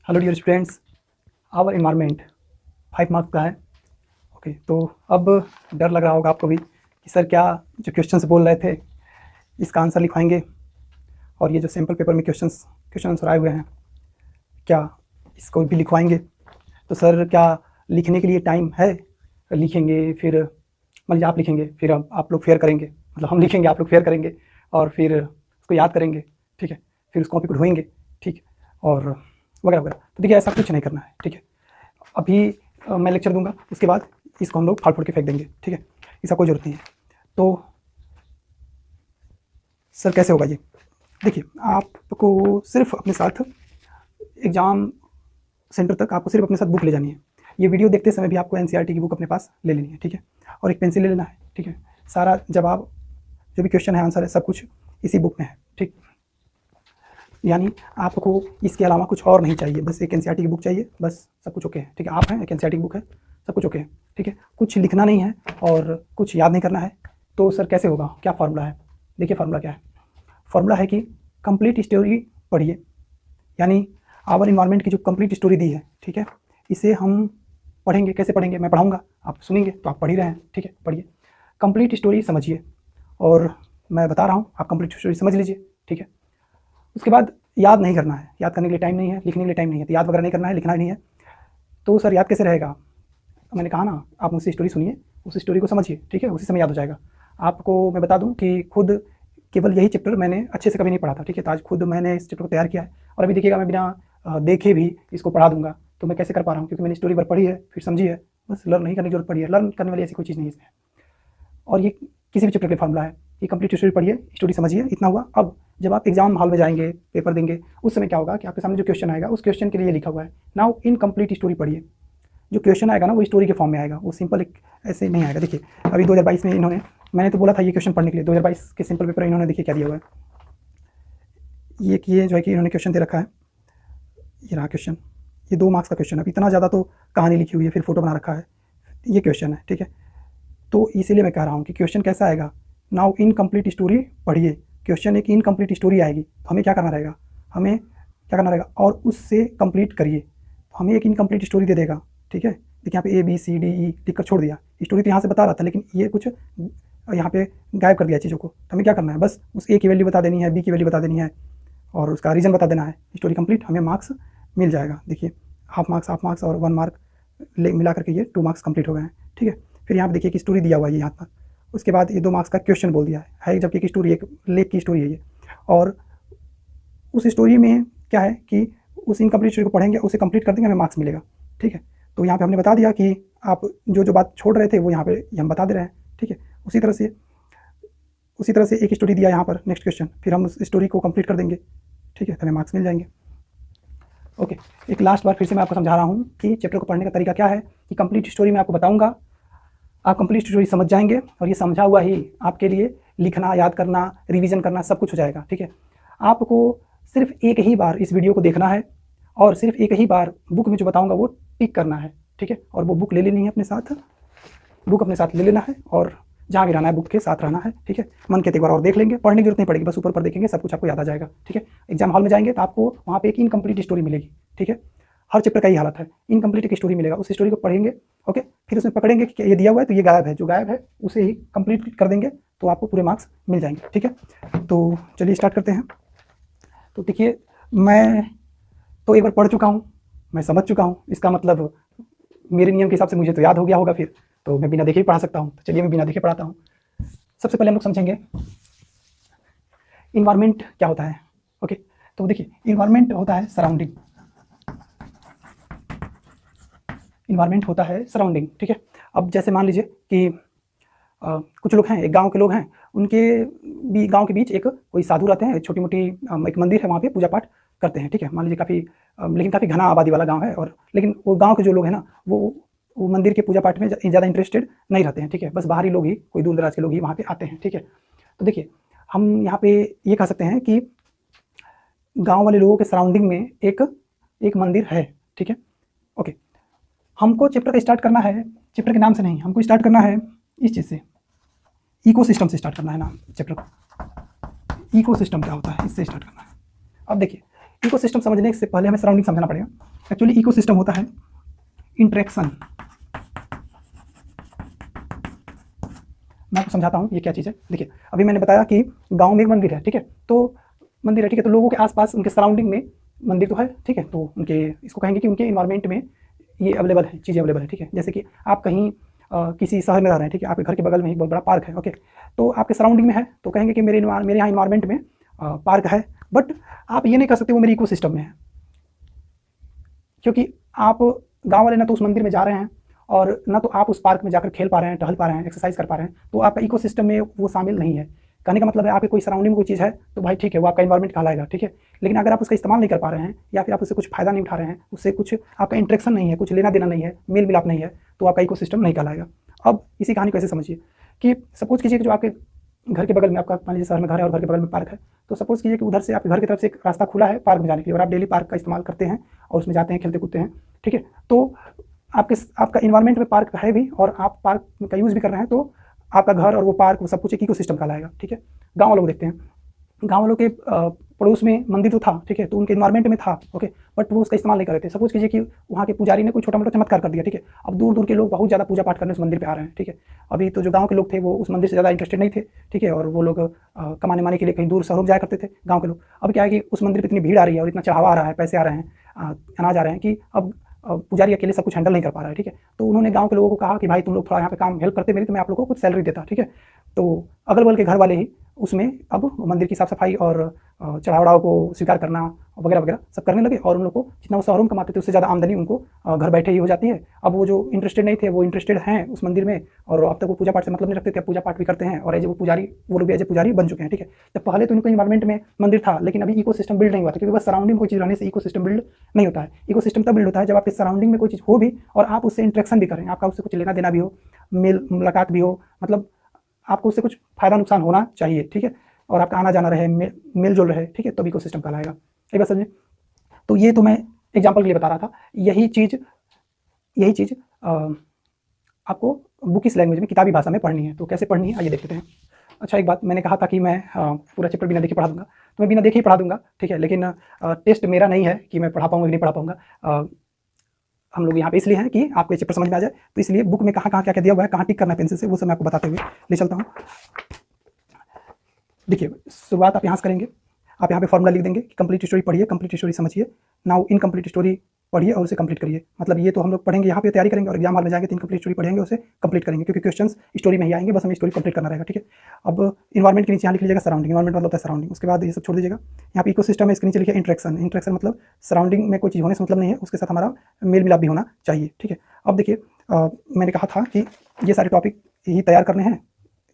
Hello dear students, our environment 5 marks का है। Okay, तो अब डर लग रहा होगा आपको भी कि सर क्या जो क्वेश्चंस बोल रहे थे इसका आंसर लिखवाएंगे, और ये जो सैम्पल पेपर में क्वेश्चन आंसर आए हुए हैं क्या इसको भी लिखवाएंगे। तो सर क्या लिखने के लिए टाइम है? लिखेंगे, फिर मान लीजिए आप लिखेंगे, फिर आप लोग फेयर करेंगे, मतलब हम लिखेंगे आप लोग फेयर करेंगे, और फिर उसको याद करेंगे, ठीक है, फिर उस कॉपी को ढोएंगे, ठीक, और वगैरह वगैरह। तो देखिए ऐसा कुछ नहीं करना है, ठीक है। अभी मैं लेक्चर दूंगा, उसके बाद इसको हम लोग फाड़ फोड़ के फेंक देंगे, ठीक है, इसका कोई ज़रूरत नहीं है। तो सर कैसे होगा ये? देखिए आपको सिर्फ अपने साथ एग्ज़ाम सेंटर तक आपको सिर्फ अपने साथ बुक ले जानी है। ये वीडियो देखते समय भी आपको एनसीईआरटी की बुक अपने पास ले लेनी है, ठीक है, और एक पेंसिल ले लेना है, ठीक है। सारा जवाब, जो भी क्वेश्चन है, आंसर है, सब कुछ इसी बुक में है, ठीक। यानी आपको इसके अलावा कुछ और नहीं चाहिए, बस एक एनसीईआरटी की बुक चाहिए, बस सब कुछ ओके है, ठीक है। आप हैं, एक एनसीईआरटी की बुक है, सब कुछ ओके है, ठीक है। कुछ लिखना नहीं है और कुछ याद नहीं करना है। तो सर कैसे होगा, क्या फार्मूला है? देखिए फार्मूला क्या है। फार्मूला है कि कंप्लीट स्टोरी पढ़िए, यानी आवर इन्वायरमेंट की जो कंप्लीट स्टोरी दी है, ठीक है, इसे हम पढ़ेंगे। कैसे पढ़ेंगे? मैं पढ़ाऊँगा, आप सुनेंगे, तो आप पढ़ ही रहे हैं, ठीक है, पढ़िए। कंप्लीट स्टोरी समझिए, और मैं बता रहा हूँ, आप कंप्लीट स्टोरी समझ लीजिए, ठीक है। उसके बाद याद नहीं करना है, याद करने के लिए टाइम नहीं है, लिखने के लिए टाइम नहीं है, तो याद वगैरह नहीं करना है, लिखना नहीं है। तो सर याद कैसे रहेगा? मैंने कहा ना, आप मुझसे स्टोरी सुनिए, उस स्टोरी को समझिए, ठीक है, उसी समय याद हो जाएगा। आपको मैं बता दूं कि खुद केवल यही चैप्टर मैंने अच्छे से कभी नहीं पढ़ा था, ठीक है, तो आज खुद मैंने इस चैप्टर को तैयार किया है, और अभी देखिएगा मैं बिना देखे भी इसको पढ़ा दूंगा। तो मैं कैसे कर पा रहा हूँ? क्योंकि मैंने स्टोरी पर पढ़ी है, फिर समझी है, बस लर्न नहीं करने की जरूरत पड़ी है। लर्न करने वाली ऐसी कोई चीज़ नहीं है इसमें, और ये किसी भी चैप्टर के फार्मूला है। ये कंप्लीट स्टोरी पढ़िए, स्टोरी समझिए, इतना हुआ। अब जब आप एग्जाम हॉल में जाएंगे, पेपर देंगे, उस समय क्या होगा कि आपके सामने जो क्वेश्चन आएगा, उस क्वेश्चन के लिए लिखा हुआ है नाउ इनकम्प्लीट स्टोरी पढ़िए। जो क्वेश्चन आएगा ना, वो स्टोरी के फॉर्म में आएगा, वो सिंपल एक ऐसे नहीं आएगा। देखिए अभी 2022 में इन्होंने, मैंने तो बोला था ये क्वेश्चन पढ़ने के लिए, 2022 के सिंपल पेपर इन्होंने देखिए क्या दिया हुआ है। ये जो है कि इन्होंने क्वेश्चन दे रखा है, ये रहा क्वेश्चन, ये 2 मार्क्स का क्वेश्चन है। इतना ज़्यादा तो कहानी लिखी हुई है, फिर फोटो बना रखा है, ये क्वेश्चन है, ठीक है। तो इसीलिए मैं कह रहा हूँ कि क्वेश्चन कैसा आएगा, नाउ इनकम्प्लीट स्टोरी पढ़िए। क्वेश्चन एक इनकम्प्लीट स्टोरी आएगी, तो हमें क्या करना रहेगा, हमें क्या करना रहेगा, और उससे कंप्लीट करिए। तो हमें एक इनकम्प्लीट स्टोरी दे देगा, ठीक है। देखिए यहाँ पे A B C D E लिख कर छोड़ दिया, स्टोरी तो यहाँ से बता रहा था, लेकिन ये कुछ यहाँ पे गायब कर दिया चीज़ों को। तो हमें क्या करना है, बस उस ए की वैल्यू बता देनी है, बी की वैल्यू बता देनी है, और उसका रीज़न बता देना है, स्टोरी कंप्लीट, हमें मार्क्स मिल जाएगा। देखिए हाफ मार्क्स और 1 मार्क मिला करके ये 2 मार्क्स कंप्लीट हो गए हैं, ठीक है। फिर यहाँ पे देखिए कि स्टोरी दिया हुआ है यहाँ पर, उसके बाद ये 2 मार्क्स का क्वेश्चन बोल दिया है, जबकि एक स्टोरी, एक लेख की स्टोरी है ये। और उस स्टोरी में क्या है कि उस इनकम्प्लीट स्टोरी को पढ़ेंगे, उसे कंप्लीट कर देंगे, हमें मार्क्स मिलेगा, ठीक है। तो यहाँ पे हमने बता दिया कि आप जो बात छोड़ रहे थे वो यहाँ पे हम बता दे रहे हैं, ठीक है। उसी तरह से एक स्टोरी दिया यहाँ पर, नेक्स्ट क्वेश्चन, फिर हम उस स्टोरी को कंप्लीट कर देंगे, ठीक है, तो हमें मार्क्स मिल जाएंगे। ओके, एक लास्ट बार फिर से मैं आपको समझा रहा हूँ कि चैप्टर को पढ़ने का तरीका क्या है, कि कंप्लीट स्टोरी मैं आपको बताऊँगा, आप कंप्लीट स्टोरी समझ जाएंगे, और ये समझा हुआ ही आपके लिए लिखना, याद करना, रिवीजन करना सब कुछ हो जाएगा, ठीक है। आपको सिर्फ एक ही बार इस वीडियो को देखना है, और सिर्फ एक ही बार बुक में जो बताऊंगा वो टिक करना है, ठीक है। और वो बुक ले लेनी है अपने साथ, बुक अपने साथ ले लेना है, और जहाँ भी रहना है बुक के साथ रहना है, ठीक है। मन के एक बार और देख लेंगे, पढ़ने की जरूरत नहीं पड़ेगी, बस ऊपर देखेंगे, सब कुछ आपको याद आ जाएगा, ठीक है। एग्जाम हॉल में जाएंगे तो आपको वहाँ पे एक इनकम्प्लीट स्टोरी मिलेगी, ठीक है। हर चैप्टर का ही हालत है, इनकम्प्लीट एक स्टोरी मिलेगा, उस स्टोरी को पढ़ेंगे, ओके। फिर उसमें पकड़ेंगे कि ये दिया हुआ है तो ये गायब है, जो गायब है उसे ही कंप्लीट कर देंगे, तो आपको पूरे मार्क्स मिल जाएंगे, ठीक है। तो चलिए स्टार्ट करते हैं। तो देखिए मैं तो एक बार पढ़ चुका हूँ, मैं समझ चुका हूँ, इसका मतलब मेरे नियम के हिसाब से मुझे तो याद हो गया होगा, फिर तो मैं बिना देखे ही पढ़ा सकता हूँ। तो चलिए मैं बिना देखे पढ़ाता हूँ। सबसे पहले हम लोग समझेंगे इन्वायरमेंट क्या होता है, ओके। तो देखिए इन्वायरमेंट होता है सराउंडिंग, इन्वायरमेंट होता है सराउंडिंग, ठीक है। अब जैसे मान लीजिए कि कुछ लोग हैं, एक गांव के लोग हैं, उनके भी गांव के बीच एक कोई साधु रहते हैं, छोटी मोटी एक मंदिर है, वहाँ पे पूजा पाठ करते हैं, ठीक है। मान लीजिए काफ़ी लेकिन काफ़ी घना आबादी वाला गांव है, और लेकिन वो गांव के जो लोग हैं ना, वो मंदिर के पूजा पाठ में ज़्यादा इंटरेस्टेड नहीं रहते हैं, ठीक है। बस बाहरी लोग ही, कोई दूर दराज के लोग ही वहाँ पे आते हैं, ठीक है। तो देखिए हम यहाँ पे ये कह सकते हैं कि गाँव वाले लोगों के सराउंडिंग में एक मंदिर है, ठीक है, ओके। हमको चैप्टर का स्टार्ट करना है, चैप्टर के नाम से नहीं, हमको स्टार्ट करना है इस चीज़ से, इकोसिस्टम से स्टार्ट करना है ना चैप्टर को। इकोसिस्टम क्या होता है, इससे स्टार्ट करना है। अब देखिए इकोसिस्टम समझने से पहले हमें सराउंडिंग समझना पड़ेगा। एक्चुअली इकोसिस्टम होता है इंटरेक्शन। मैं आपको समझाता हूँ ये क्या चीज़ है। देखिए, अभी मैंने बताया कि गांव में एक मंदिर है, ठीक है, तो मंदिर है, ठीक है, तो लोगों के आसपास उनके सराउंडिंग में मंदिर तो है, ठीक है, तो उनके इसको कहेंगे कि उनके इन्वायरमेंट में ये अवेलेबल है, चीज़ें अवेलेबल है, ठीक है। जैसे कि आप कहीं किसी शहर में रह रहे हैं, ठीक है, आपके घर के बगल में एक बहुत बड़ा पार्क है, ओके, तो आपके सराउंडिंग में है, तो कहेंगे कि मेरे यहाँ इन्वायरमेंट में पार्क है, बट आप ये नहीं कर सकते वो मेरे इकोसिस्टम में है, क्योंकि आप गाँव वाले ना तो उस मंदिर में जा रहे हैं और ना तो आप उस पार्क में जाकर खेल पा रहे हैं, टहल पा रहे हैं, एक्सरसाइज कर पा रहे हैं, तो आपका इकोसिस्टम में वो शामिल नहीं है। कहने का मतलब है आपके कोई सराउंडिंग में कोई चीज़ है तो भाई ठीक है, वो आपका इन्वायरमेंट कहलाएगा, ठीक है। लेकिन अगर आप उसका इस्तेमाल नहीं कर पा रहे हैं या फिर आप उससे कुछ फ़ायदा नहीं उठा रहे हैं, उससे कुछ आपका इंटरेक्शन नहीं है, कुछ लेना देना नहीं है, मेल मिलाप नहीं है, तो आपका इकोसिस्टम नहीं कहलाएगा। अब इसी कहानी को ऐसे समझिए कि सपोज कीजिए कि जो आपके घर के बगल में, आपका मान लीजिए शहर में घर है और घर के बगल में पार्क है, तो सपोज कीजिए कि उधर से आपके घर की तरफ से एक रास्ता खुला है पार्क में जाने के लिए और आप डेली पार्क का इस्तेमाल करते हैं और उसमें जाते हैं, खेलते कूदते हैं, ठीक है। तो आपका इन्वायरमेंट में पार्क है भी और आप पार्क का यूज़ भी कर रहे हैं, तो आपका घर और वो पार्क वो सब कुछ एक इकोसिस्टम कहलाएगा, ठीक है। गाँव वालों को देखते हैं, गाँव वालों के पड़ोस में मंदिर तो था, ठीक है, तो उनके इन्वायरमेंट में था, ओके, बट वो उसका इस्तेमाल नहीं कर रहे थे। सपोज कीजिए कि वहाँ के पुजारी ने कोई छोटा मोटा चमत्कार कर दिया, ठीक है, अब दूर दूर के लोग बहुत ज़्यादा पूजा पाठ करने उस मंदिर पे आ रहे हैं, ठीक है। अभी तो जो गाँव के लोग थे वो उस मंदिर से ज़्यादा इंटरेस्टेड नहीं थे, ठीक है, और वो लोग कमाने माने के लिए कहीं दूर शहरों में जाया करते थे गाँव के लोग। अब क्या है कि उस मंदिर पर इतनी भीड़ आ रही है और इतना चढ़ावा आ रहा है, पैसे आ रहे हैं, अनाज आ रहे हैं कि अब पुजारी अकेले सब कुछ हैंडल नहीं कर पा रहा है, ठीक है। तो उन्होंने गाँव के लोगों को कहा कि भाई तुम लोग थोड़ा यहाँ पे काम हेल्प करते मेरी, तो मैं आप लोगों को कुछ सैलरी देता, ठीक है। तो अगल बगल के घर वाले ही उसमें अब मंदिर की साफ सफाई और चढ़ावड़ाव को स्वीकार करना वगैरह वगैरह सब करने लगे और उन लोग को जितना वो शहरों में कमाते थे उससे ज़्यादा आमदनी उनको घर बैठे ही हो जाती है। अब वो जो इंटरेस्टेड नहीं थे वो इंटरेस्टेड हैं उस मंदिर में और अब तक वो पूजा पाठ से मतलब नहीं रखते थे, पूजा पाठ भी करते हैं और एज वो पुजारी, वो लोग भी एज ए पुजारी बन चुके हैं, ठीक है। तो पहले तो उनके इन्वायरमेंट में मंदिर था लेकिन अभी इकोसिस्टम बिल्ड नहीं हुआ था, क्योंकि बस सराउंडिंग कोई चीज़ रहने से इकोसिस्टम बिल्ड नहीं होता है। इकोसिस्टम तब बिल्ड होता है जब आपके सराउंडिंग में कोई चीज़ हो भी और आप उससे इंटरेक्शन भी करें, आपका उससे कुछ लेना देना भी हो, मेल मुलाकात भी हो, मतलब आपको उससे कुछ फ़ायदा नुकसान होना चाहिए, ठीक है, और आपका आना जाना रहे, मेल जोल रहे, ठीक है, तो इकोसिस्टम कहलाएगा। एक बात समझिए, तो ये तो मैं एग्जांपल के लिए बता रहा था। यही चीज़ आपको बुकिश लैंग्वेज में, किताबी भाषा में पढ़नी है। तो कैसे पढ़नी है आइए देखते हैं। अच्छा, एक बात मैंने कहा था कि मैं पूरा चैप्टर बिना देखे पढ़ा दूंगा, तो मैं बिना देखे ही पढ़ा दूंगा, ठीक है, लेकिन टेस्ट मेरा नहीं है कि मैं पढ़ा पाऊंगा कि नहीं पढ़ा पाऊंगा। हम लोग यहाँ पे इसलिए हैं कि आपको ये चैप्टर समझ में आ जाए, तो इसलिए बुक में कहाँ कहाँ क्या क्या दिया हुआ है, कहाँ टिक करना है पेंसिल से, वो सब मैं आपको बताते हुए ले चलता हूँ। देखिए, शुरुआत आप यहाँ से करेंगे, आप यहाँ पे फॉर्मूला लिख देंगे कि कंप्लीट स्टोरी पढ़िए, कंप्लीट स्टोरी समझिए, नाउ इनकम्प्लीट स्टोरी पढ़िए और उसे कंप्लीट करिए। मतलब ये तो हम लोग पढ़ेंगे यहाँ पे, तैयारी करेंगे और एग्जाम हॉल में जाएंगे तो इनकम्प्लीट स्टोरी पढ़ेंगे, उसे कंप्लीट करेंगे, क्योंकि क्वेश्चंस स्टोरी में ही आएंगे, बस हमें स्टोरी कंप्लीट करना रहेगा, ठीक है। अब इन्वायरमेंट के नीचे यहाँ लिख लीजिएगा सराउंडिंग, इन्वायरमेंट मतलब होता है सराउंडिंग, उसके बाद ये सब छोड़ दीजिएगा। यहाँ पे इकोसिस्टम है, इसके नीचे लिखिए इंटरेक्शन, इंटरेक्शन मतलब सराउंडिंग में कोई चीज़ होने से मतलब नहीं है, उसके साथ हमारा मेल मिलाप भी होना चाहिए, ठीक है। अब देखिए, मैंने कहा था कि ये सारे टॉपिक ही तैयार करने हैं,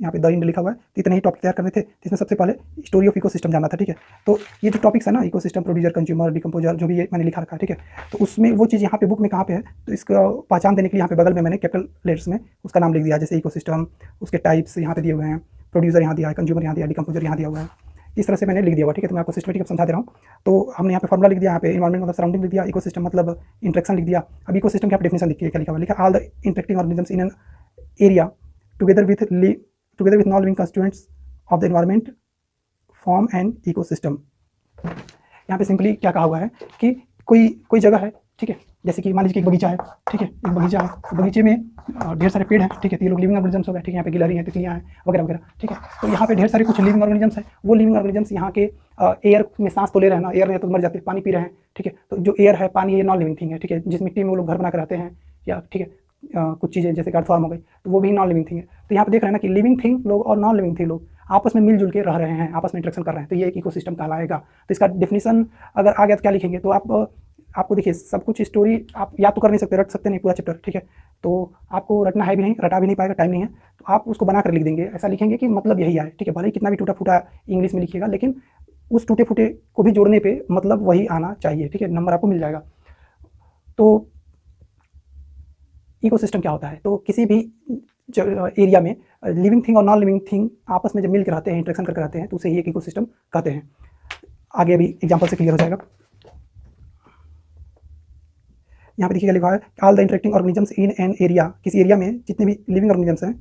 यहाँ पे द इंड लिखा हुआ है, तो इतने ही टॉपिक तैयार करने थे। इसमें सबसे पहले स्टोरी ऑफ इकोसिस्टम जानना था, ठीक है। तो ये जो टॉपिक्स है ना, इकोसिस्टम, प्रोड्यूसर, कंज्यूमर, डिकम्पोजर, जो भी ये मैंने लिखा रखा है, ठीक है, तो उसमें वो चीज़ यहाँ पे बुक में कहाँ पे है, तो इसका पहचान देने के लिए यहाँ पे बगल में मैंने कैपिटल लेटर्स में उसका नाम लिख दिया, जैसे इकोसिस्टम, उसके टाइप्स यहाँ पे दिए हुए हैं, प्रोड्यूसर यहाँ दिया है, कंज्यूमर यहाँ दिया है, डिकम्पोजर यहाँ दिया हुआ है, इस तरह से मैंने लिख दिया हुआ, ठीक है। तो मैं आपको सिस्टमेटिक समझा दे रहा हूँ। तो हमने यहाँ पे फॉर्मूला लिख दिया, यहाँ पे इन्वायरमेंट मतलब सराउंडिंग लिख दिया, इकोसिस्टम मतलब इंटरेक्शन लिख दिया। अब इकोसिस्टम की आप डेफिनेशन लिखिए, क्या लिखा हुआ, लिखा all the interacting organisms in an area together with non-living constituents of the environment form an ecosystem। यहाँ पे सिंपली क्या कहा हुआ है कि कोई जगह है, ठीक है, जैसे कि मान लीजिए कि एक बगीचा है, ठीक है, एक बगीचा है, बगीचे में ढेर सारे पेड़ हैं, ठीक है, तो ये लोग लिविंग ऑर्गेनिजम्स हो गए, ठीक है, यहाँ पे गिलहरी हैं, तितलियाँ हैं वगैरह वगैरह, ठीक है। तो यहाँ पे ढेर सारे कुछ लिविंग ऑर्गेनिजम्स हैं, वो लिविंग ऑर्गेनिजम्स यहाँ के एयर में सांस तो ले रहे हैं ना, एयर नहीं तो मर जाते हैं, पानी पी रहे हैं, ठीक है। तो जो एयर है, पानी, ये नॉन लिविंग थिंग है, ठीक है, जिस मिट्टी में वो लोग घर बना कर रहते हैं या, ठीक है, कुछ चीज़ें जैसे अर्थ फॉर्म हो गई, तो वो भी नॉन लिविंग थिंग है। तो यहाँ पे देख रहे हैं ना कि लिविंग थिंग लोग और नॉन लिविंग थिंग लोग आपस में मिलजुल के रह रहे हैं, आपस में इंटरेक्शन कर रहे हैं, तो ये एक इकोसिस्टम कहलाएगा। तो इसका डेफिनेशन अगर आ गया तो क्या लिखेंगे, तो आपको देखिए सब कुछ स्टोरी आप याद तो कर नहीं सकते, रट सकते नहीं पूरा चैप्टर, ठीक है, तो आपको रटना है भी नहीं, रटा भी नहीं पाएगा, टाइम नहीं है, तो आप उसको बना कर लिख देंगे, ऐसा लिखेंगे कि मतलब यही आए, ठीक है। भले ही कितना भी टूटा फूटा इंग्लिश में लिखिएगा, लेकिन उस टूटे फूटे को भी जोड़ने पर मतलब वही आना चाहिए, ठीक है, नंबर आपको मिल जाएगा। तो इकोसिस्टम क्या होता है, तो किसी भी एरिया में लिविंग थिंग और नॉन लिविंग थिंग आपस में जब मिल के रहते हैं, इंटरेक्शन करके रहते हैं, तो उसे ही एक इकोसिस्टम कहते हैं। आगे अभी एग्जांपल से क्लियर हो जाएगा। यहाँ पे देखिएगा लिखा है all the interacting organisms in an area, किसी एरिया में जितने भी लिविंग ऑर्गेनिजम्स हैं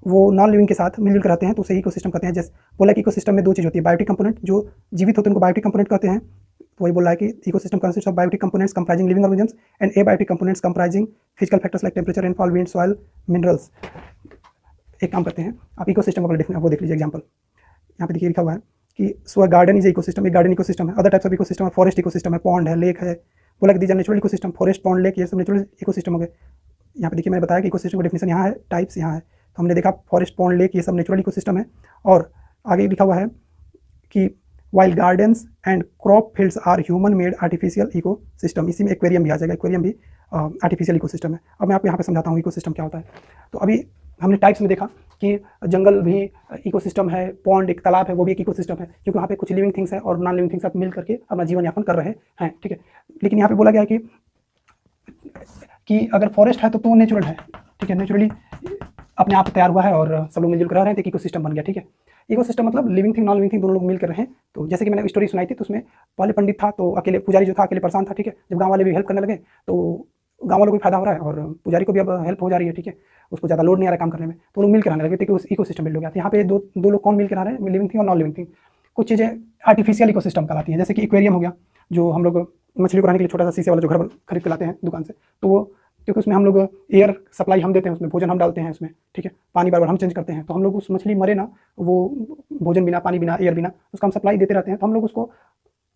वो नॉन लिविंग के साथ मिलजुल कर रहते हैं, तो उसे इकोसिस्टम कहते हैं। जैसे बोला कि इकोसिस्टम में दो चीज़ होती है, बायोटिक कंपोनेंट, जो जीवित होते हैं उनको बायोटिक कंपोनेंट कहते हैं, तो वही बोल रहा है कि ecosystem consist of biotic components comprising living organisms and abiotic components comprising physical factors like temperature, rainfall, wind, soil, minerals. एक काम करते हैं, आप इकोसिस्टम का डेफिनेशन वो देख लीजिए एग्जांपल। यहाँ पे देखिए लिखा हुआ है कि so a garden is ecosystem, एक गार्डन इकोसिस्टम है। अदर टाइप्स ऑफ इकोसिस्टम है फॉरेस्ट इकोसिस्टम है, पॉन्ड है, लेक है। बोला कि these are natural ecosystem, forest, pond, lake, ये सब नेचुरल इकोसिस्टम हो गए। यहाँ पे देखिए मैंने बताया कि इकोसिस्टम का डेफिनेशन यहाँ है, टाइप्स यहाँ है। तो हमने देखा फॉरेस्ट, पॉन्ड, लेक ये सब नेचुरल इकोसिस्टम है। और आगे लिखा हुआ है कि while gardens and crop fields are human made artificial ecosystem. इसी में एक्वेरियम भी आ जाएगा, एक्वेरियम भी आर्टिफिशियल इकोसिस्टम है। अब मैं आपको यहाँ पे समझाता हूँ इकोसिस्टम क्या होता है। तो अभी हमने टाइप्स में देखा कि जंगल भी इकोसिस्टम है, पॉन्ड एक तालाब है वो भी एक इकोसिस्टम है, क्योंकि वहाँ पे कुछ लिविंग थिंग्स है और नॉन लिविंग थिंग्स सब मिल करके अपना जीवन यापन कर रहे हैं, ठीक है। लेकिन यहाँ पे बोला गया है कि अगर फॉरेस्ट है तो नेचुरल है, ठीक है, नेचुरली अपने आप तैयार हुआ है और सब लोग मिलजुल कर रह रहे हैं, तो इकोसिस्टम बन गया, ठीक है। इकोसिस्टम मतलब living thing, non living thing दोनों लोग मिल कर रहे हैं। तो जैसे कि मैंने स्टोरी सुनाई थी, तो उसमें पहले पंडित था तो अकेले, पुजारी जो था अकेले परेशान था, ठीक है। जब गाँव वाले भी हेल्प करने लगे तो गाँव वालों को भी फायदा हो रहा है और पुजारी को भी अब हेल्प हो जा रही है, ठीक है। उसको ज़्यादा लोड नहीं आ रहा काम करने में, तो लोग मिल कर आने लगे, तो इकोसिस्टम बिल्ड हो गया। यहाँ पे दो लोग कौन मिल कर आ रहे हैं, लिविंग थिंग और नॉन लिविंग थिंग। कुछ चीज़ें आर्टिफिशियल इकोसिस्टम कहलाती हैं, जैसे कि एक्वेरियम हो गया, जो हम लोग मछली को रहने के लिए छोटा सा शीशे वाला जो घर खरीद के लाते हैं दुकान से, तो वो क्योंकि उसमें हम लोग एयर सप्लाई हम देते हैं, उसमें भोजन हम डालते हैं उसमें, ठीक है, पानी बार बार हम चेंज करते हैं, तो हम लोग उस मछली मरे ना, वो भोजन बिना, पानी बिना, एयर बिना, उसका हम सप्लाई देते रहते हैं। तो हम लोग उसको,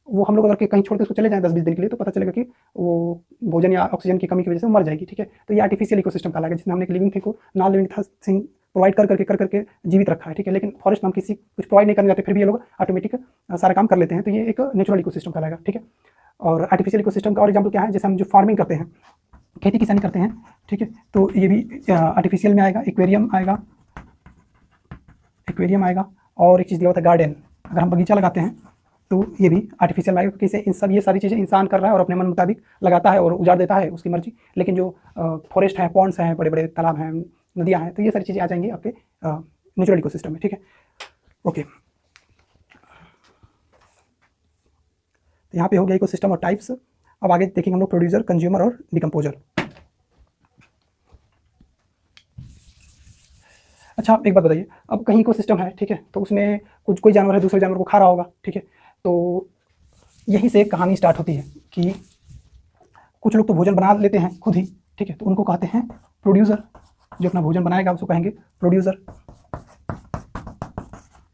वो हम लोग अगर कहीं छोड़ के उसको चले जाएं 10-20 दिन के लिए, तो पता चलेगा कि वो भोजन या ऑक्सीजन की कमी की वजह से वो मर जाएगी, ठीक है। तो ये आर्टिफिशियल इकोसिस्टम कहलाएगा, जिसमें हमने एक लिविंग थिंग को नॉन लिविंग थिंग प्रोवाइड कर करके जीवित रखा है, ठीक है। लेकिन फॉरेस्ट में हम किसी कुछ प्रोवाइड नहीं करने जाते, फिर भी ये लोग ऑटोमेटिक सारा काम कर लेते हैं, तो ये एक नेचुरल इकोसिस्टम कहलाएगा, ठीक है। और आर्टिफिशियल इकोसिस्टम का और एग्जाम्पल क्या है, जैसे हम जो फार्मिंग करते हैं, खेती किसानी करते हैं, ठीक है, तो ये भी आर्टिफिशियल में आएगा। एक्वेरियम आएगा और एक चीज़ दिया होता है गार्डन। अगर हम बगीचा लगाते हैं तो ये भी आर्टिफिशियल आएगा, क्योंकि ये सारी चीज़ें इंसान कर रहा है और अपने मन मुताबिक लगाता है और उजाड़ देता है, उसकी मर्जी। लेकिन जो फॉरेस्ट है, पॉन्ड्स हैं, बड़े बड़े तालाब हैं, नदियाँ हैं, तो ये सारी चीज़ें आ जाएंगी आपके नेचुरल इकोसिस्टम में, ठीक है। ओके, तो यहाँ पे हो गया इकोसिस्टम और टाइप्स। अब आगे देखेंगे हम लोग प्रोड्यूसर, कंज्यूमर और डिकम्पोजर। अच्छा, एक बात बताइए, अब कहीं इकोसिस्टम है, ठीक है, तो उसमें कोई जानवर है दूसरे जानवर को खा रहा होगा, ठीक है। तो यहीं से एक कहानी स्टार्ट होती है कि कुछ लोग तो भोजन बना लेते हैं खुद ही, ठीक है, तो उनको कहते हैं प्रोड्यूसर। जो अपना भोजन बनाएगा उसको कहेंगे प्रोड्यूसर।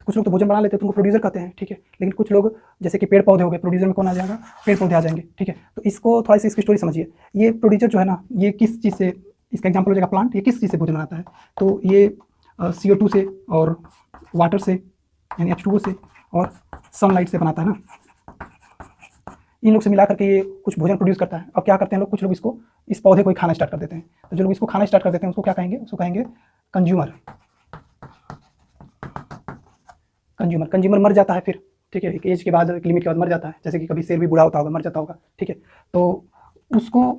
कुछ लोग तो भोजन बना लेते हैं तो उनको प्रोड्यूसर कहते हैं, ठीक है। लेकिन कुछ लोग, जैसे कि पेड़ पौधे हो गए, प्रोड्यूसर में कौन आ जाएगा, पेड़ पौधे आ जाएंगे, ठीक है। तो इसको थोड़ा सी इसकी स्टोरी समझिए। ये प्रोड्यूसर जो है ना, ये किस चीज़ से, इसका एग्जाम्पल हो जाएगा प्लांट, ये किस चीज़ से भोजन बनाता है, तो ये CO2 से और वाटर से, यानी H2O से और सनलाइट से बनाता है ना। इन लोग से मिला करके ये कुछ भोजन प्रोड्यूस करता है। अब क्या करते हैं लोग, कुछ लोग इसको, इस पौधे को ही खाना स्टार्ट कर देते हैं। तो जो लोग इसको खाना स्टार्ट कर देते हैं उसको क्या कहेंगे, उसको कहेंगे कंज्यूमर। कंज्यूमर मर जाता है फिर, ठीक है, एक एज के बाद, एक लिमिट के बाद मर जाता है। जैसे कि कभी शेर भी बूढ़ा होता होगा, मर जाता होगा, ठीक है। तो उसको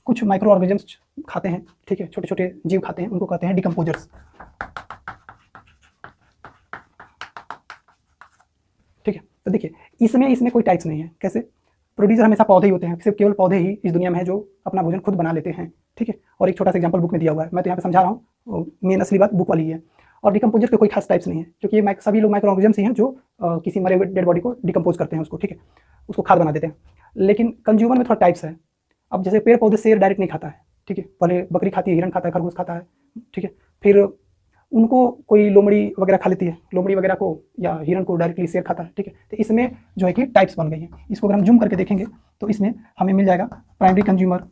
कुछ माइक्रो ऑर्गेनिजम्स खाते हैं, ठीक है, छोटे छोटे जीव खाते हैं, उनको कहते हैं डिकम्पोजर्स, ठीक है। तो देखिए इसमें कोई टाइप्स नहीं है। कैसे, प्रोड्यूसर हमेशा पौधे ही होते हैं, सिर्फ केवल पौधे ही इस दुनिया में है जो अपना भोजन खुद बना लेते हैं, ठीक है। और एक छोटा सा एग्जांपल बुक में दिया हुआ है, मैं तो यहाँ पे समझा रहा हूँ, मेन असली बात बुक वाली है। और डिकम्पोजर के कोई खास टाइप्स नहीं है, क्योंकि ये सभी लोग माइक्रो ऑर्गेनिजम्स ही हैं जो किसी मरे हुए डेड बॉडी को डिकम्पोज करते हैं उसको, ठीक है, उसको खाद बना देते हैं। लेकिन कंज्यूमर में थोड़ा टाइप्स है। अब जैसे पेड़ पौधे शेर डायरेक्ट नहीं खाता है, ठीक है, पहले बकरी खाती है, हिरन खाता है, खरगोश खाता है, ठीक है, फिर उनको कोई लोमड़ी वगैरह खा लेती है, लोमड़ी वगैरह को या हिरन को डायरेक्टली शेर खाता है, ठीक है। तो इसमें जो है कि टाइप्स बन गई हैं। इसको अगर हम जूम करके देखेंगे तो इसमें हमें मिल जाएगा प्राइमरी कंज्यूमर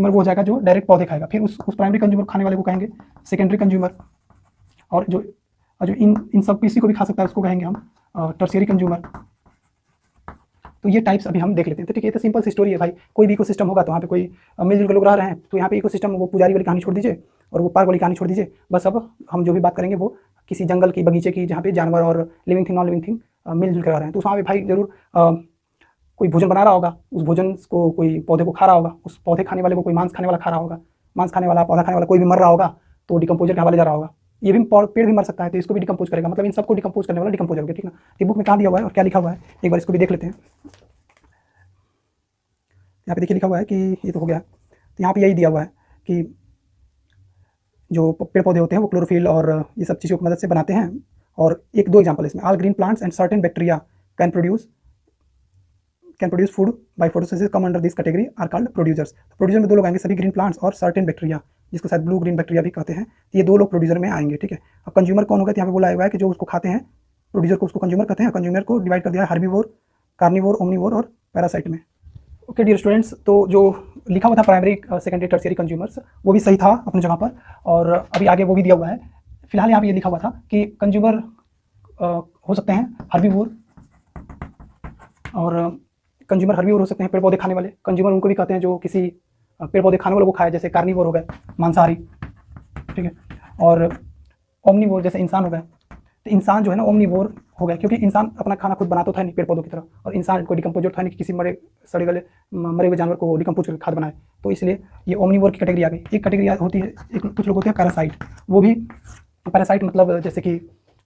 वो हो जाएगा जो डायरेक्ट पौधे खाएगा। फिर उस प्राइमरी कंज्यूमर खाने वाले को कहेंगे सेकेंडरी कंज्यूमर। और जो इन सब किसी को भी खा सकता है उसको कहेंगे हम टर्शियरी कंज्यूमर। तो ये टाइप्स अभी हम देख लेते हैं। तो ठीक है, ये तो सिंपल सी स्टोरी है भाई। कोई भी इकोसिस्टम होगा तो वहाँ पे कोई मिलजुल के लोग रह रहे हैं, तो यहाँ पे इकोसिस्टम, वो पुजारी वाली कहानी छोड़ दीजिए और वो पार्क वाली कहानी छोड़ दीजिए। बस अब हम जो भी बात करेंगे वो किसी जंगल की, बगीचे की, जहाँ पे जानवर और living thing, non living thing मिलजुल कर रह रहे हैं। तो वहाँ पे भाई जरूर कोई भोजन बना रहा होगा, उस भोजन को कोई पौधे को खा रहा होगा, उस पौधे खाने वाले को कोई मांस खाने वाला खा रहा होगा, मांस खाने वाला, पौधा खाने वाला कोई भी मर रहा होगा तो डिकम्पोजर के हवाले जा रहा होगा। ये भी पेड़ भी मर सकता है तो इसको भी डिकम्पोज करेगा, मतलब इन सबको डिकम्पोज करने वाला डिकम्पोजर हो गया, ठीक है ना। ये बुक में कहाँ दिया हुआ है और क्या लिखा हुआ है, एक बार इसको भी देख लेते हैं। यहाँ पे देखिए लिखा हुआ है कि ये तो हो गया, तो यहाँ पे यही दिया हुआ है कि जो पेड़ पौधे होते हैं वो क्लोरोफिल और ये सब चीज़ों की मदद से बनाते हैं। और एक दो एग्जांपल इसमें, all green plants and certain bacteria can produce food by photosynthesis come under this category are called producers. तो प्रोड्यूसर में दो लोग आएंगे, सभी ग्रीन प्लांट्स और सर्टेन बैक्टीरिया, जिसको शायद ब्लू ग्रीन बैक्टीरिया भी कहते हैं। ये दो लोग प्रोड्यूसर में आएंगे, ठीक है। अब कंज्यूमर कौन होगा, तो यहाँ पे बोला हुआ है कि जो उसको खाते हैं, प्रोड्यूसर को उसको कंज्यूमर कहते हैं। कंज्यूमर को डिवाइड कर दिया है हर्बीवोर, कार्निवोर, ओमनीवोर और पैरासाइट में। ओके डियर स्टूडेंट्स, तो जो लिखा हुआ था प्राइमरी सेकेंडरी टर्शियरी कंज्यूमर्स, वो भी सही था अपनी जगह पर, और अभी आगे वो भी दिया हुआ है। फिलहाल यहाँ पे ये लिखा हुआ था कि कंज्यूमर हो सकते हैं हर्बीवोर, और कंज्यूमर हर्बीवोर हो सकते हैं पेड़ पौधे खाने वाले। कंज्यूमर उनको भी कहते हैं जो किसी पेड़ पौधे खाने वाले को खाए, जैसे कार्निवोर हो गए मांसाहारी, ठीक है। और ओमनीवोर जैसे इंसान हो गए। तो इंसान जो है ना ओमनीवोर हो गया, क्योंकि इंसान अपना खाना खुद बनाता था नहीं पेड़ पौधों की तरह, और इंसान को डिकम्पोजर था नहीं कि किसी सड़े गले मरे हुए जानवर को डिकम्पोज करके खाद बनाए। तो इसलिए ये ओमनीवोर की कैटेगरी आ गई। एक कैटेगरी होती है, कुछ लोग होते हैं पैरासाइट। वो भी पैरासाइट मतलब जैसे कि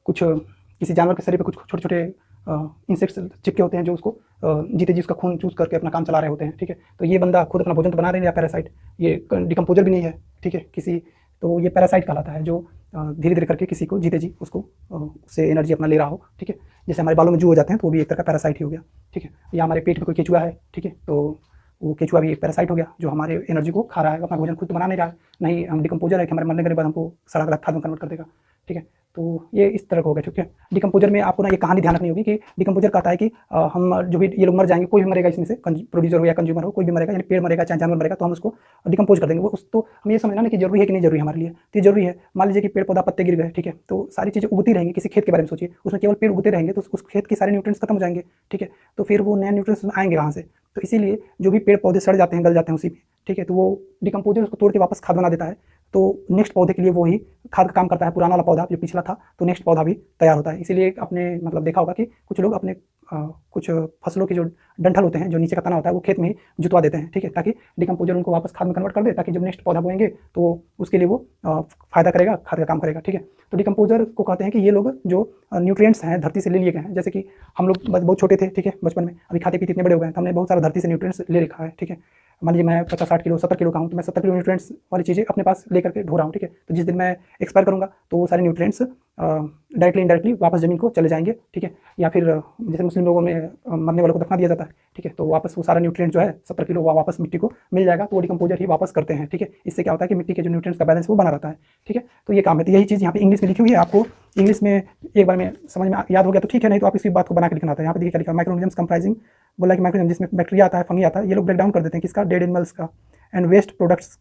कुछ किसी जानवर के शरीर पे कुछ छोटे छोटे इंसेक्ट्स चिपके होते हैं, जो उसको जीते जी उसका खून चूस करके अपना काम चला रहे होते हैं, ठीक है। तो ये बंदा खुद अपना भोजन तो बना रहे हैं, पैरासाइट, ये डिकम्पोजर भी नहीं है, ठीक है किसी। तो ये पैरासाइट कहलाता है, जो धीरे धीरे करके किसी को जीते जी उसको उससे एनर्जी अपना ले रहा हो, ठीक है। जैसे हमारे बालों में जू हो जाते हैं, तो वो भी एक तरह का पैरासाइट ही हो गया, ठीक है। या हमारे पेट में कोई केचुआ है, ठीक है, तो वो केचुआ भी एक पैरासाइट हो गया, जो हमारे एनर्जी को खा रहा है, अपना भोजन खुद तो बना नहीं रहा है, नहीं हम डिकम्पोजर है कि हमारे मरने के बाद हमको सड़ा गला खाद में कन्वर्ट कर देगा, ठीक है। तो ये इस तरह का हो गया, ठीक है। डिकम्पोजर में आपको ना ये कहानी ध्यान रखनी होगी कि डिकम्पोजर कहता है कि हम जो भी ये लोग मर जाएंगे, कोई भी मरेगा इसमें से, प्रोड्यूसर हो या कंज्यूमर हो, कोई भी मरेगा, यानी पेड़ मरेगा चाहे जानवर मरेगा, तो हम उसको डिकम्पोज कर देंगे। वो तो हम ये समझना ना कि जरूरी है कि नहीं जरूरी हमारे लिए, तो ये जरूरी है। मान लीजिए कि पेड़ पौधा पत्ते गिर गए, ठीक है, तो सारी चीज़ें उगती रहेंगी। किसी खेत के बारे में सोचिए, उसमें केवल पेड़ उगते रहेंगे, तो उस खेत के सारे न्यूट्रिएंट्स खत्म हो जाएंगे, ठीक है। तो फिर वो नए न्यूट्रिएंट्स आएंगे कहाँ से? तो इसीलिए जो भी पेड़ पौधे सड़ जाते हैं, गल जाते हैं उसी में, ठीक है, तो वो डिकम्पोजर उसको तोड़ के वापस खाद बना देता है। तो नेक्स्ट पौधे के लिए वो ही खाद का काम करता है। पुराना वाला पौधा जो पिछला था, तो नेक्स्ट पौधा भी तैयार होता है। इसीलिए आपने मतलब देखा होगा कि कुछ लोग अपने कुछ फसलों के जो डंठल होते हैं, जो नीचे का तना होता है, वो खेत में ही जुतवा देते हैं, ठीक है, ताकि डिकम्पोजर उनको वापस खाद में कन्वर्ट कर दे, ताकि जब नेक्स्ट पौधा बोएंगे तो उसके लिए वो फायदा करेगा, खाद का काम करेगा, ठीक है। तो डिकम्पोजर को कहते हैं कि ये लोग जो न्यूट्रिएंट्स हैं धरती से ले लिए गए हैं। जैसे कि हम लोग बहुत छोटे थे, ठीक है, बचपन में, अभी खाते पीते इतने बड़े हो गए हैं, तो हमने बहुत सारा धरती से न्यूट्रिएंट्स ले रखा है, ठीक है। मान लीजिए मैं 50-60 किलो 70 किलो का हूँ, तो मैं 70 किलो न्यूट्रिएंट्स वाली चीज़ें अपने पास लेकर के ढो रहा हूँ, ठीक है। तो जिस दिन मैं एक्सपायर करूँगा, तो वो सारे न्यूट्रिएंट्स डायरेक्टली इनडायरेक्टली वापस ज़मीन को चले जाएंगे, ठीक है। या फिर जैसे मुस्लिम लोगों में मरने वालों को दफना दिया जाता है, ठीक है, तो वापस वो सारा न्यूट्रिएंट जो है 70 किलो वापस मिट्टी को मिल जाएगा, तो वो डिकम्पोजर ही वापस करते हैं, ठीक है। इससे क्या होता है कि मिट्टी के जो न्यूट्रिएंट्स का बैलेंस वो बना रहता है, ठीक है। तो ये काम है। तो यही चीज़ यहाँ पे इंग्लिश में लिखी हुई है। आपको इंग्लिश में एक बार में समझ में याद हो गया तो ठीक है, नहीं तो आप इसी बात को बना के लिखना आता है। यहाँ पे देखिए क्या लिखा, माइक्रोऑर्गेनिजम्स कंप्राइजिंग, बोला कि माइक्रोऑर्गेनिज्म जिसमें बैक्टीरिया आता है, फंगी आता है, ये लोग ब्रेक डाउन कर देते हैं किसका, डेड एनिमल्स का, and waste products